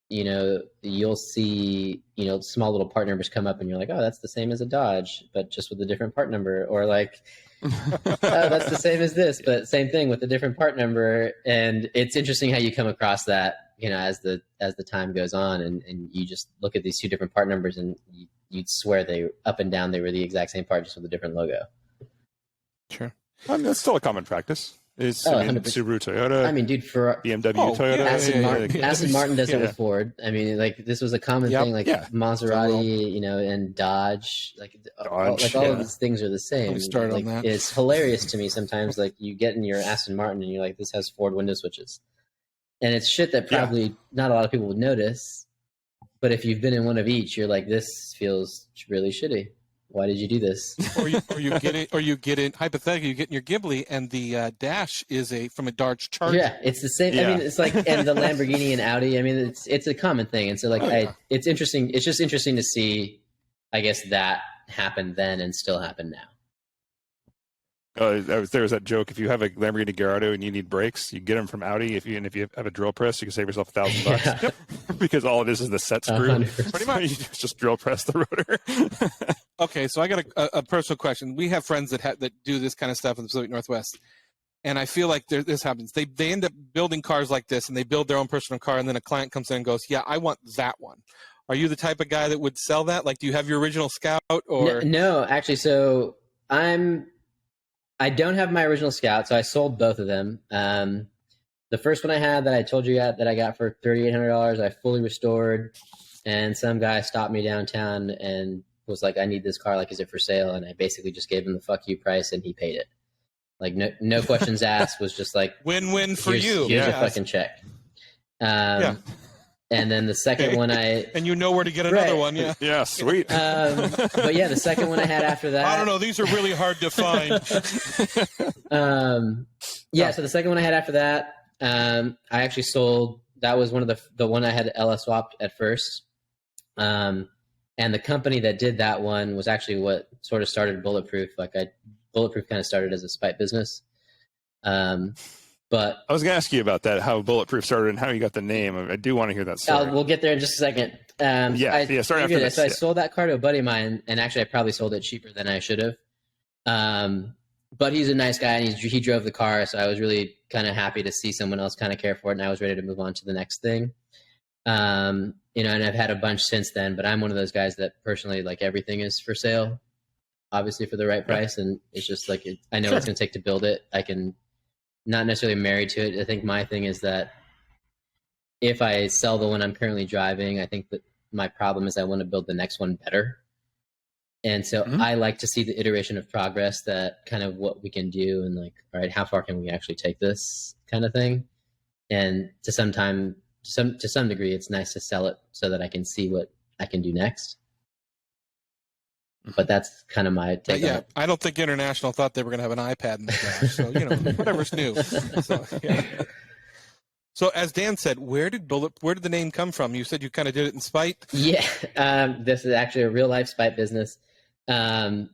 you'll see, small little part numbers come up and you're like, oh, that's the same as a Dodge, but just with a different part number. Or like, oh, that's the same as this, but same thing with a different part number. And it's interesting how you come across that, as the time goes on, and you just look at these two different part numbers and you'd swear they up and down, they were the exact same part, just with a different logo. Sure. I mean, that's still a common practice. Subaru, Toyota. I mean, dude, for BMW, Toyota. Aston Martin does it with Ford. I mean, like, this was a common thing. Like Maserati, and Dodge. All of these things are the same. On that. It's hilarious to me sometimes. Like, you get in your Aston Martin and you're like, this has Ford window switches, and it's shit that probably not a lot of people would notice. But if you've been in one of each, you're like, this feels really shitty. why did you do this? or you get it hypothetically, you get in your Ghibli and the dash is from a Dodge Charger. Yeah, it's the same. Yeah. I mean, it's like, and the Lamborghini and Audi. I mean, it's a common thing, and so like, it's interesting. It's just interesting to see, I guess, that happened then and still happen now. There was that joke. If you have a Lamborghini Gallardo and you need brakes, you get them from Audi. If you have a drill press, you can save yourself $1,000. Yeah. Because all it is the set screw. 100%. Pretty much, you just drill press the rotor. Okay, so I got a personal question. We have friends that do this kind of stuff in the Pacific Northwest, and I feel like this happens. They end up building cars like this, and they build their own personal car, and then a client comes in and goes, "Yeah, I want that one." Are you the type of guy that would sell that? Like, do you have your original Scout or no? Actually, so I don't have my original Scout, so I sold both of them. The first one I had that I told you that I got for $3,800, I fully restored, and some guy stopped me downtown and was like, "I need this car. Like, is it for sale?" And I basically just gave him the "fuck you" price, and he paid it. Like, no questions asked. Was just like, win-win for you. Here's a fucking check. And then the second one and you know where to get another one, yeah. Yeah, sweet. But yeah, the second one I had after that. I don't know. These are really hard to find. So the second one I had after that, I actually sold. That was one of the one I had LS swapped at first. And the company that did that one was actually what sort of started Bulletproof. Bulletproof kind of started as a spite business. But I was going to ask you about that, how Bulletproof started and how you got the name. I do want to hear that story. We'll get there in just a second. Sorry after this. So I sold that car to a buddy of mine, and actually I probably sold it cheaper than I should have. But he's a nice guy, and he drove the car, so I was really kind of happy to see someone else kind of care for it, and I was ready to move on to the next thing. And I've had a bunch since then, but I'm one of those guys that personally, like, everything is for sale, obviously for the right price, and it's just like, I know what it's going to take to build it. I can not necessarily married to it. I think my thing is that if I sell the one I'm currently driving, I think that my problem is I want to build the next one better. And so I like to see the iteration of progress, that kind of what we can do, and like, all right, how far can we actually take this kind of thing? And to some degree, it's nice to sell it so that I can see what I can do next. But that's kind of my take on it. I don't think International thought they were going to have an iPad in the car. So, whatever's new. So, yeah. So as Dan said, where did the name come from? You said you kind of did it in spite? Yeah. This is actually a real life spite business. So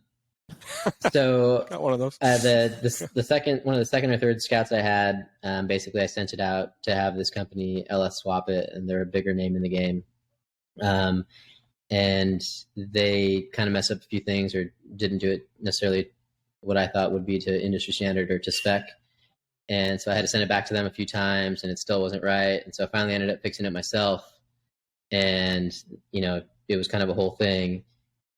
not one of those. The second or third Scouts I had, basically I sent it out to have this company LS swap it, and they're a bigger name in the game. And they kind of messed up a few things, or didn't do it necessarily what I thought would be to industry standard or to spec. And so I had to send it back to them a few times, and it still wasn't right. And so I finally ended up fixing it myself. And, it was kind of a whole thing.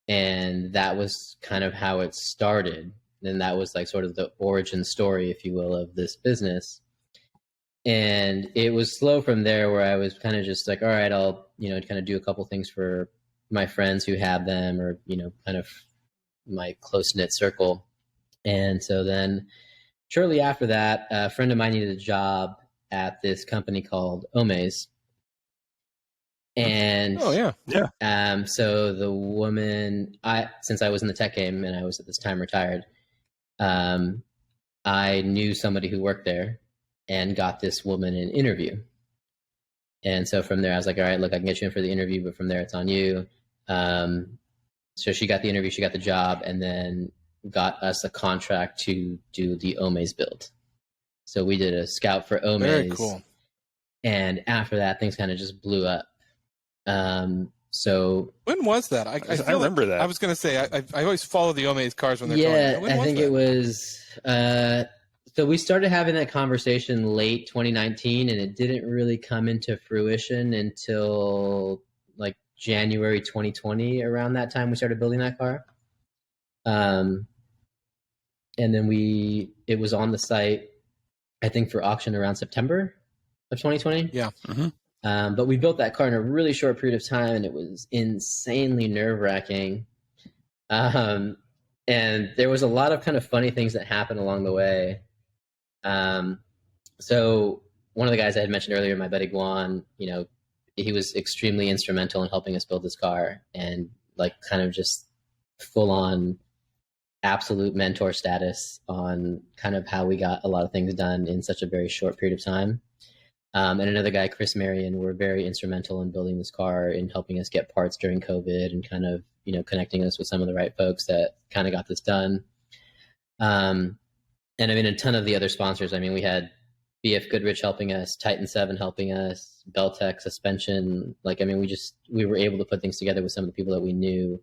And that was kind of how it started. And that was like sort of the origin story, if you will, of this business. And it was slow from there, where I was kind of just like, all right, I'll, kind of do a couple things for my friends who have them, or, kind of my close-knit circle. And so then shortly after that, a friend of mine needed a job at this company called Omaze. And so the woman, since I was in the tech game and I was at this time retired, I knew somebody who worked there and got this woman an interview. And so from there, I was like, all right, look, I can get you in for the interview, but from there, it's on you. So she got the interview, she got the job, and then got us a contract to do the Omaze build. So we did a Scout for Omaze. Very cool. And after that, things kind of just blew up. So when was that? I remember that. I was going to say, I always follow the Omaze cars when they're going. Yeah, I think it was... So we started having that conversation late 2019, and it didn't really come into fruition until like January 2020. Around that time, we started building that car. And then it was on the site, I think, for auction around September of 2020. Yeah. Mm-hmm. But we built that car in a really short period of time, and it was insanely nerve-wracking. And there was a lot of kind of funny things that happened along the way. So one of the guys I had mentioned earlier, my buddy Guan, he was extremely instrumental in helping us build this car, and like kind of just full on absolute mentor status on kind of how we got a lot of things done in such a very short period of time. And another guy, Chris Marion, were very instrumental in building this car, in helping us get parts during COVID, and kind of, connecting us with some of the right folks that kind of got this done. And I mean, a ton of the other sponsors. I mean, we had BF Goodrich helping us, Titan 7 helping us, Beltec suspension. Like, I mean, we were able to put things together with some of the people that we knew,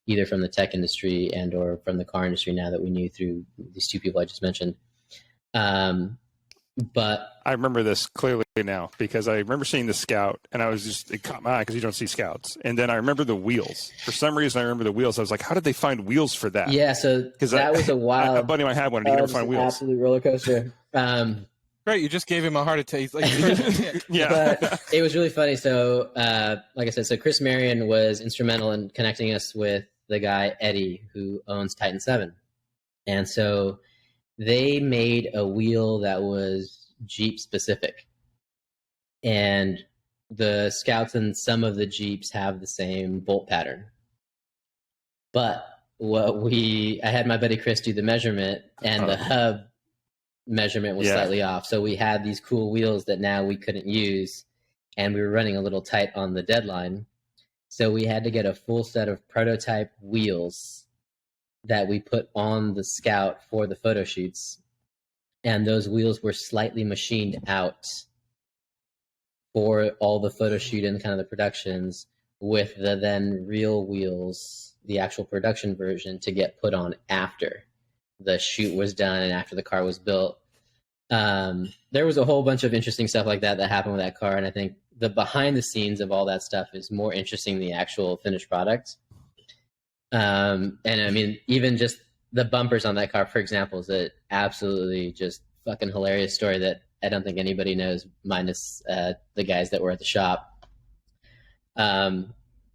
either from the tech industry and or from the car industry now, that we knew through these two people I just mentioned. But I remember this clearly now, because I remember seeing the Scout, and it caught my eye because you don't see Scouts. And then I remember the wheels. For some reason, I remember the wheels. I was like, how did they find wheels for that? Yeah, so that was a wild. A buddy of mine had one, and he never found wheels. Absolute roller coaster. Great, you just gave him a heart attack. Yeah, but it was really funny. So, like I said, so Chris Marion was instrumental in connecting us with the guy Eddie, who owns Titan 7, and so they made a wheel that was Jeep specific, and the Scouts and some of the Jeeps have the same bolt pattern. But I had my buddy Chris do the measurement, and the hub measurement was slightly off. So we had these cool wheels that now we couldn't use, and we were running a little tight on the deadline. So we had to get a full set of prototype wheels that we put on the Scout for the photo shoots. And those wheels were slightly machined out for all the photo shoot and kind of the productions, with the then real wheels, the actual production version, to get put on after the shoot was done and after the car was built. There was a whole bunch of interesting stuff like that happened with that car. And I think the behind the scenes of all that stuff is more interesting than the actual finished product. And I mean, even just the bumpers on that car, for example, is an absolutely just fucking hilarious story that I don't think anybody knows, minus the guys that were at the shop.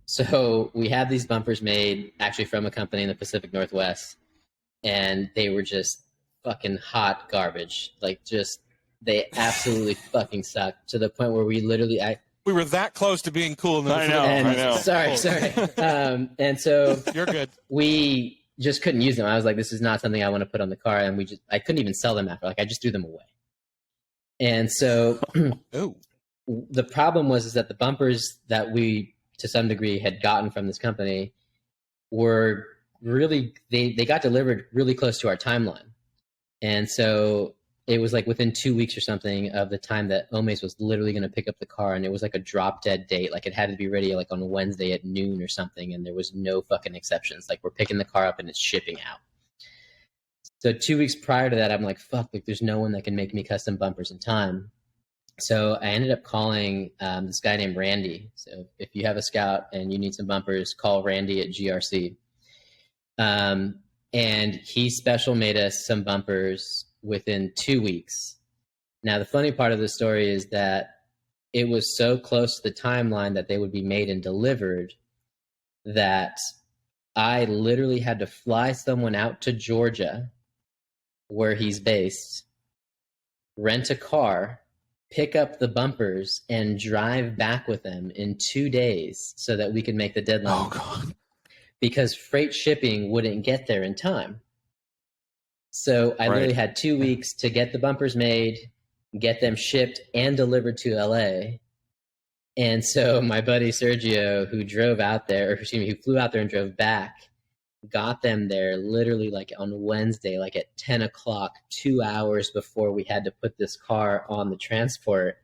So we had these bumpers made actually from a company in the Pacific Northwest, and they were just fucking hot garbage. Like, just, they absolutely fucking sucked, to the point where we literally... We were that close to being cool in the I know. Sorry. And so... You're good. We just couldn't use them. I was like, this is not something I want to put on the car, and I couldn't even sell them after. Like, I just threw them away. And so... The problem was that the bumpers that we, to some degree, had gotten from this company were really, they got delivered really close to our timeline. And so it was like within 2 weeks or something of the time that Omaze was literally going to pick up the car, and it was like a drop dead date. Like, it had to be ready like on Wednesday at noon or something, and there was no fucking exceptions. Like, we're picking the car up and it's shipping out. So 2 weeks prior to that, I'm like, fuck, like, there's no one that can make me custom bumpers in time. So I ended up calling this guy named Randy. So if you have a Scout and you need some bumpers, call Randy at GRC. And he special made us some bumpers within 2 weeks. Now, the funny part of the story is that it was so close to the timeline that they would be made and delivered that I literally had to fly someone out to Georgia, where he's based, rent a car, pick up the bumpers, and drive back with them in 2 days so that we could make the deadline. Oh, God. Because freight shipping wouldn't get there in time. So I literally had 2 weeks to get the bumpers made, get them shipped and delivered to LA. And so my buddy Sergio, who drove out there, or excuse me, who flew out there and drove back, got them there literally like on Wednesday, like at 10 o'clock, 2 hours before we had to put this car on the transport.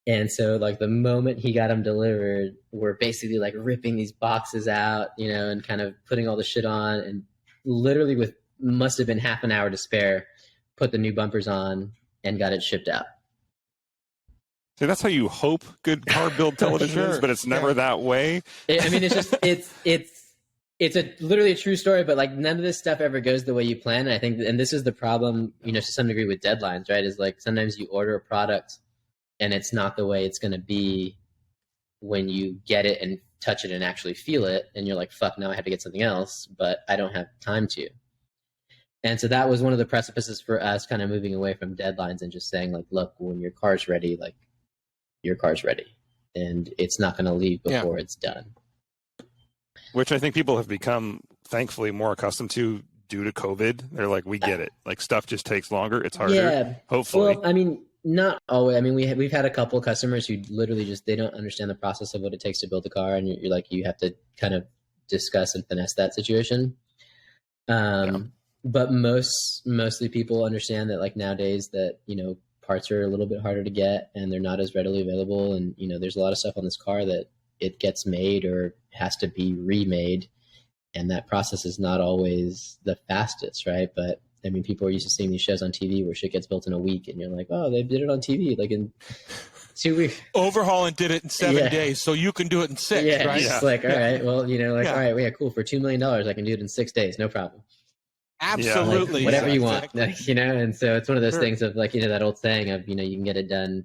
And so like the moment he got them delivered, we're basically like ripping these boxes out, and kind of putting all the shit on, and literally with must have been half an hour to spare, put the new bumpers on and got it shipped out. See, that's how you hope good car build television is, but it's never that way. I mean, it's just, it's literally a true story, but like none of this stuff ever goes the way you plan. And I think, and this is the problem, to some degree with deadlines, right? Is like sometimes you order a product and it's not the way it's going to be when you get it and touch it and actually feel it. And you're like, fuck, now I have to get something else, but I don't have time to. And so that was one of the precipices for us kind of moving away from deadlines and just saying like, look, when your car's ready, like your car's ready and it's not going to leave before it's done. Which I think people have become, thankfully, more accustomed to due to COVID. They're like, we get it. Like, stuff just takes longer. It's harder. Yeah. Hopefully. Well, I mean, not always. I mean, we've had a couple of customers who literally just, they don't understand the process of what it takes to build a car. And you're like, you have to kind of discuss and finesse that situation. But mostly people understand that, like, nowadays that, you know, parts are a little bit harder to get and they're not as readily available. And, you know, there's a lot of stuff on this car that it gets made or has to be remade. And that process is not always the fastest, right? But I mean, people are used to seeing these shows on TV where shit gets built in a week and you're like, oh, they did it on TV, like in 2 weeks. Overhaul and did it in 7 days, so you can do it in 6, right? Yeah, it's like, all right, well, you know, like, all right, yeah, cool. For $2 million, I can do it in 6 days, no problem. Absolutely. Like, whatever you want, like, you know? And so it's one of those things of, like, you know, that old saying of, you know, you can get it done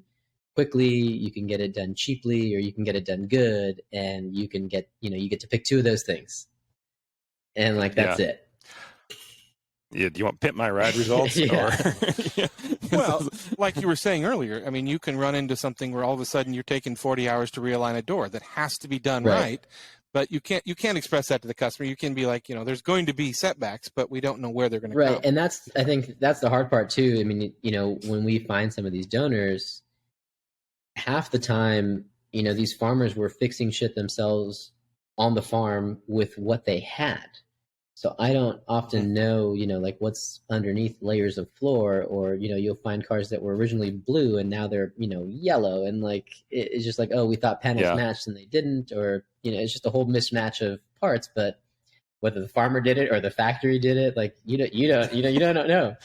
quickly, you can get it done cheaply, or you can get it done good. And you can get, you know, you get to pick 2 of those things. And like, that's it. Yeah, do you want Pimp My Ride results? Well, like you were saying earlier, I mean, you can run into something where all of a sudden you're taking 40 hours to realign a door that has to be done right. But you can't express that to the customer. You can be like, you know, there's going to be setbacks, but we don't know where they're going to come. Right, and I think that's the hard part too. I mean, you know, when we find some of these donors, half the time, you know, these farmers were fixing shit themselves on the farm with what they had. So I don't often know, you know, like what's underneath layers of floor, or, you know, you'll find cars that were originally blue and now they're, you know, yellow, and like, it's just like, oh, we thought panels matched and they didn't, or, you know, it's just a whole mismatch of parts. But whether the farmer did it or the factory did it, like, you don't know.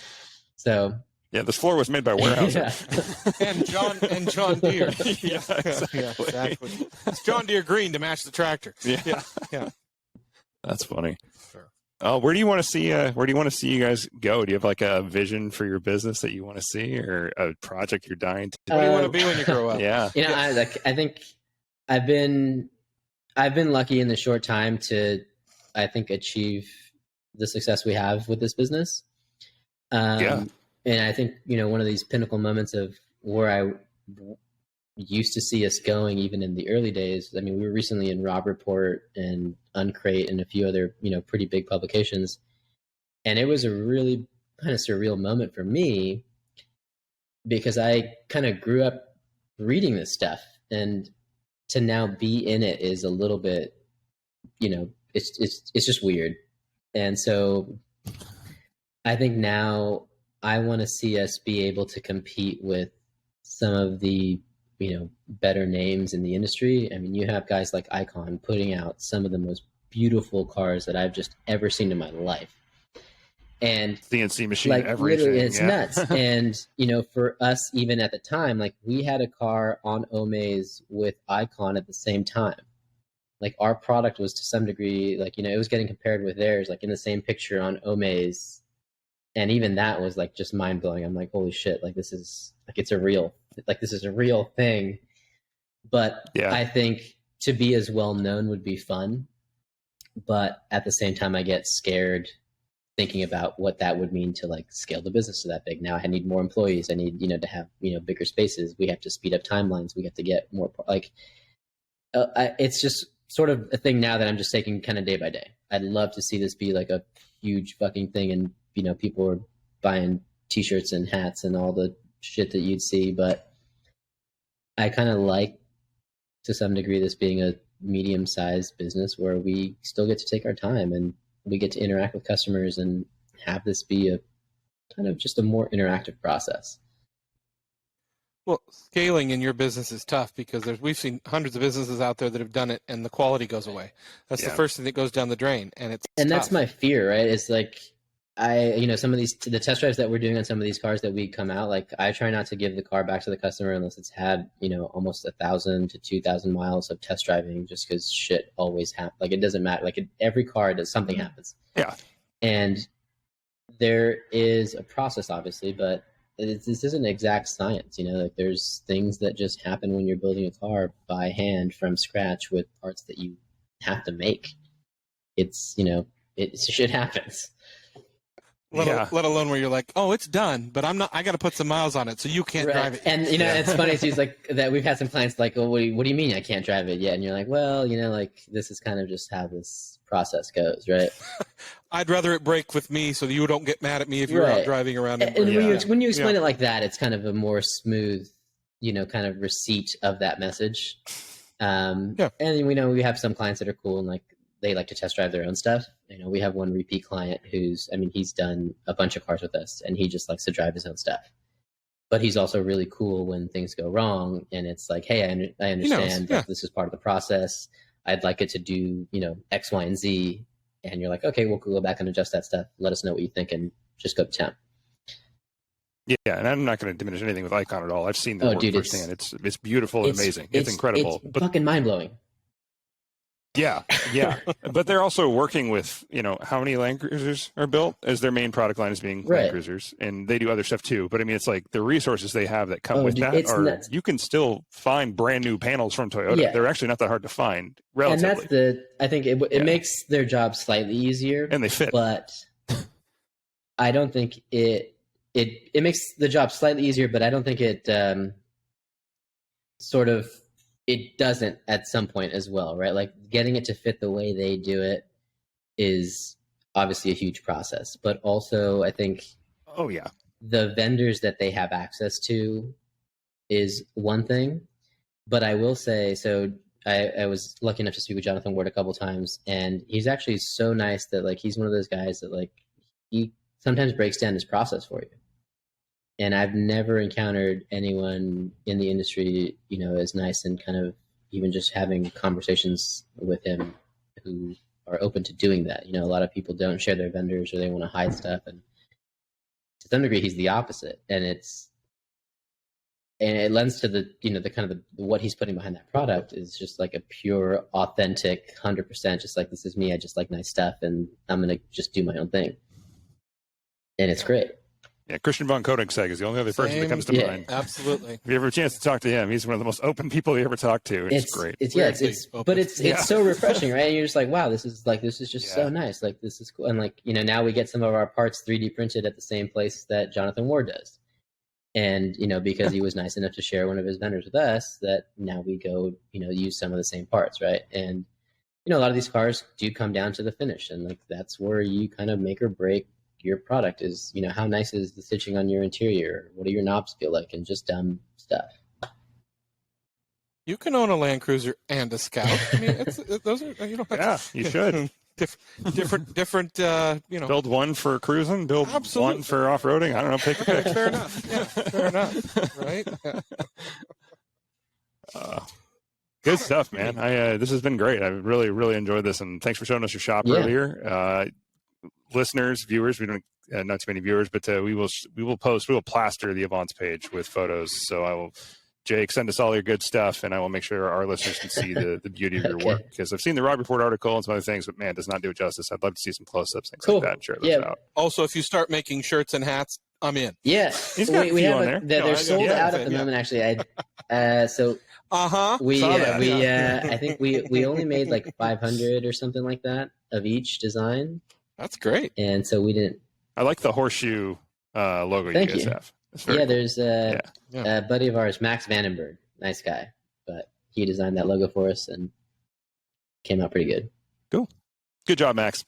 So yeah, this floor was made by Weyerhaeuser. and John Deere. Exactly. It's John Deere green to match the tractor. Yeah. That's funny. Sure. Where do you want to see? Where do you want to see you guys go? Do you have like a vision for your business that you want to see, or a project you're dying to? What do you want to be when you grow up? Yeah, you know, I think I've been lucky in the short time to, I think, achieve the success we have with this business. And I think, you know, one of these pinnacle moments of where I used to see us going, even in the early days. I mean, we were recently in Rob Report and Uncrate and a few other, you know, pretty big publications. And it was a really kind of surreal moment for me, because I kind of grew up reading this stuff, and to now be in it is a little bit, you know, it's just weird. And so I think now I want to see us be able to compete with some of the, you know, better names in the industry. I mean, you have guys like Icon putting out some of the most beautiful cars that I've just ever seen in my life. And CNC machine, like, everything. Literally, it's nuts. And, you know, for us, even at the time, like, we had a car on Omaze with Icon at the same time. Like, our product was to some degree, like, you know, it was getting compared with theirs, like in the same picture on Omaze. And even that was like just mind blowing. I'm like, holy shit, like, this is like, this is a real thing. But I think to be as well known would be fun. But at the same time, I get scared thinking about what that would mean to, like, scale the business to that big. Now I need more employees. I need, you know, to have, you know, bigger spaces. We have to speed up timelines. We have to get more, like, it's just sort of a thing now that I'm just taking kind of day by day. I'd love to see this be like a huge fucking thing, and, you know, people are buying t-shirts and hats and all the shit that you'd see. But I kind of like, to some degree, this being a medium-sized business where we still get to take our time and we get to interact with customers and have this be a kind of just a more interactive process. Well, scaling in your business is tough because we've seen hundreds of businesses out there that have done it and the quality goes away. That's the first thing that goes down the drain, and it's tough. That's my fear, right? It's like, you know, some of the test drives that we're doing on some of these cars that we come out, like, I try not to give the car back to the customer unless it's had, you know, almost 1,000 to 2,000 miles of test driving, just because shit always happens. Like, it doesn't matter. Like, every car does, something happens. Yeah. And there is a process, obviously, but this isn't exact science, you know, like, there's things that just happen when you're building a car by hand from scratch with parts that you have to make. It's, you know, shit happens. Let alone where you're like, oh, it's done, but I'm not. I got to put some miles on it, so you can't drive it. And it's funny too. It's like that. We've had some clients like, "Oh, what do you mean I can't drive it yet?" And you're like, "Well, like this is kind of just how this process goes, right?" I'd rather it break with me, so that you don't get mad at me if you're out driving around. And when you explain it like that, it's kind of a more smooth, kind of receipt of that message. And we have some clients that are cool and like they like to test drive their own stuff. We have one repeat client he's done a bunch of cars with us and he just likes to drive his own stuff. But he's also really cool when things go wrong and it's like, hey, I understand that this is part of the process. I'd like it to do, X, Y, and Z. And you're like, okay, we'll go back and adjust that stuff. Let us know what you think and just go to town. Yeah, and I'm not going to diminish anything with Icon at all. I've seen the work firsthand. It's beautiful and amazing. It's incredible. It's fucking mind-blowing. Yeah. But they're also working with, how many Land Cruisers are built as their main product line is being Land Cruisers. And they do other stuff too. But it's like the resources they have that come with that are, nuts. You can still find brand new panels from Toyota. Yeah. They're actually not that hard to find relatively. And I think it makes their job slightly easier. And they fit. But I don't think it makes the job slightly easier, but I don't think it it doesn't at some point as well, right? Like getting it to fit the way they do it is obviously a huge process, but also I think the vendors that they have access to is one thing. But I will say, so I was lucky enough to speak with Jonathan Ward a couple times, and he's actually so nice that like he's one of those guys that like he sometimes breaks down his process for you. And I've never encountered anyone in the industry, as nice and kind of even just having conversations with him who are open to doing that. A lot of people don't share their vendors or they want to hide stuff. And to some degree, he's the opposite. And it lends to the, the kind of what he's putting behind that product is just like a pure, authentic, 100%, just like, this is me. I just like nice stuff and I'm going to just do my own thing. And it's great. Yeah, Christian von Koenigsegg is the only other person that comes to mind. Absolutely. If you ever have a chance to talk to him, he's one of the most open people you ever talk to. It's great. It's so refreshing, right? And you're just like, wow, this is just so nice. Like, this is cool. And like, now we get some of our parts 3D printed at the same place that Jonathan Ward does. And, because he was nice enough to share one of his vendors with us, that now we go, use some of the same parts, right? And, a lot of these cars do come down to the finish. And like, that's where you kind of make or break your product is, how nice is the stitching on your interior? What do your knobs feel like? And just dumb stuff. You can own a Land Cruiser and a Scout. I mean, those are, you should. different, Build one for cruising, build one for off-roading. I don't know, pick a pick. Fair enough. Yeah, fair enough. Right? Good stuff, man. This has been great. I really, really enjoyed this, and thanks for showing us your shop earlier. Listeners, viewers, we don't not too many viewers, but we will plaster the Avance page with photos. So Jake, send us all your good stuff, and I will make sure our listeners can see the beauty of your work. Because I've seen the Rob Report article and some other things, but man, it does not do it justice. I'd love to see some close-ups, things like that, and share those out. Also, if you start making shirts and hats, I'm in. Yeah, we have on there. They're sold out at the moment. Actually, I think we only made like 500 or something like that of each design. That's great. And so we didn't. I like the horseshoe logo you guys have. Yeah, there's a buddy of ours, Max Vandenberg, nice guy, but he designed that logo for us and came out pretty good. Cool. Good job, Max.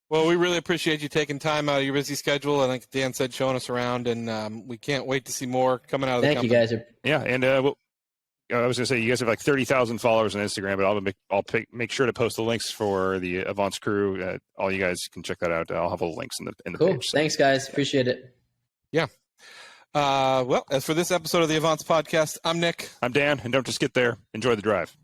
Well, we really appreciate you taking time out of your busy schedule. I think Dan said showing us around, and we can't wait to see more coming out of the company. Thank you, guys. Yeah, and I was going to say, you guys have like 30,000 followers on Instagram, but I'll make sure to post the links for the Avance crew. All you guys can check that out. I'll have all the links in the page. So. Thanks, guys. Appreciate it. Yeah. Well, as for this episode of the Avance podcast, I'm Nick. I'm Dan, and don't just get there. Enjoy the drive.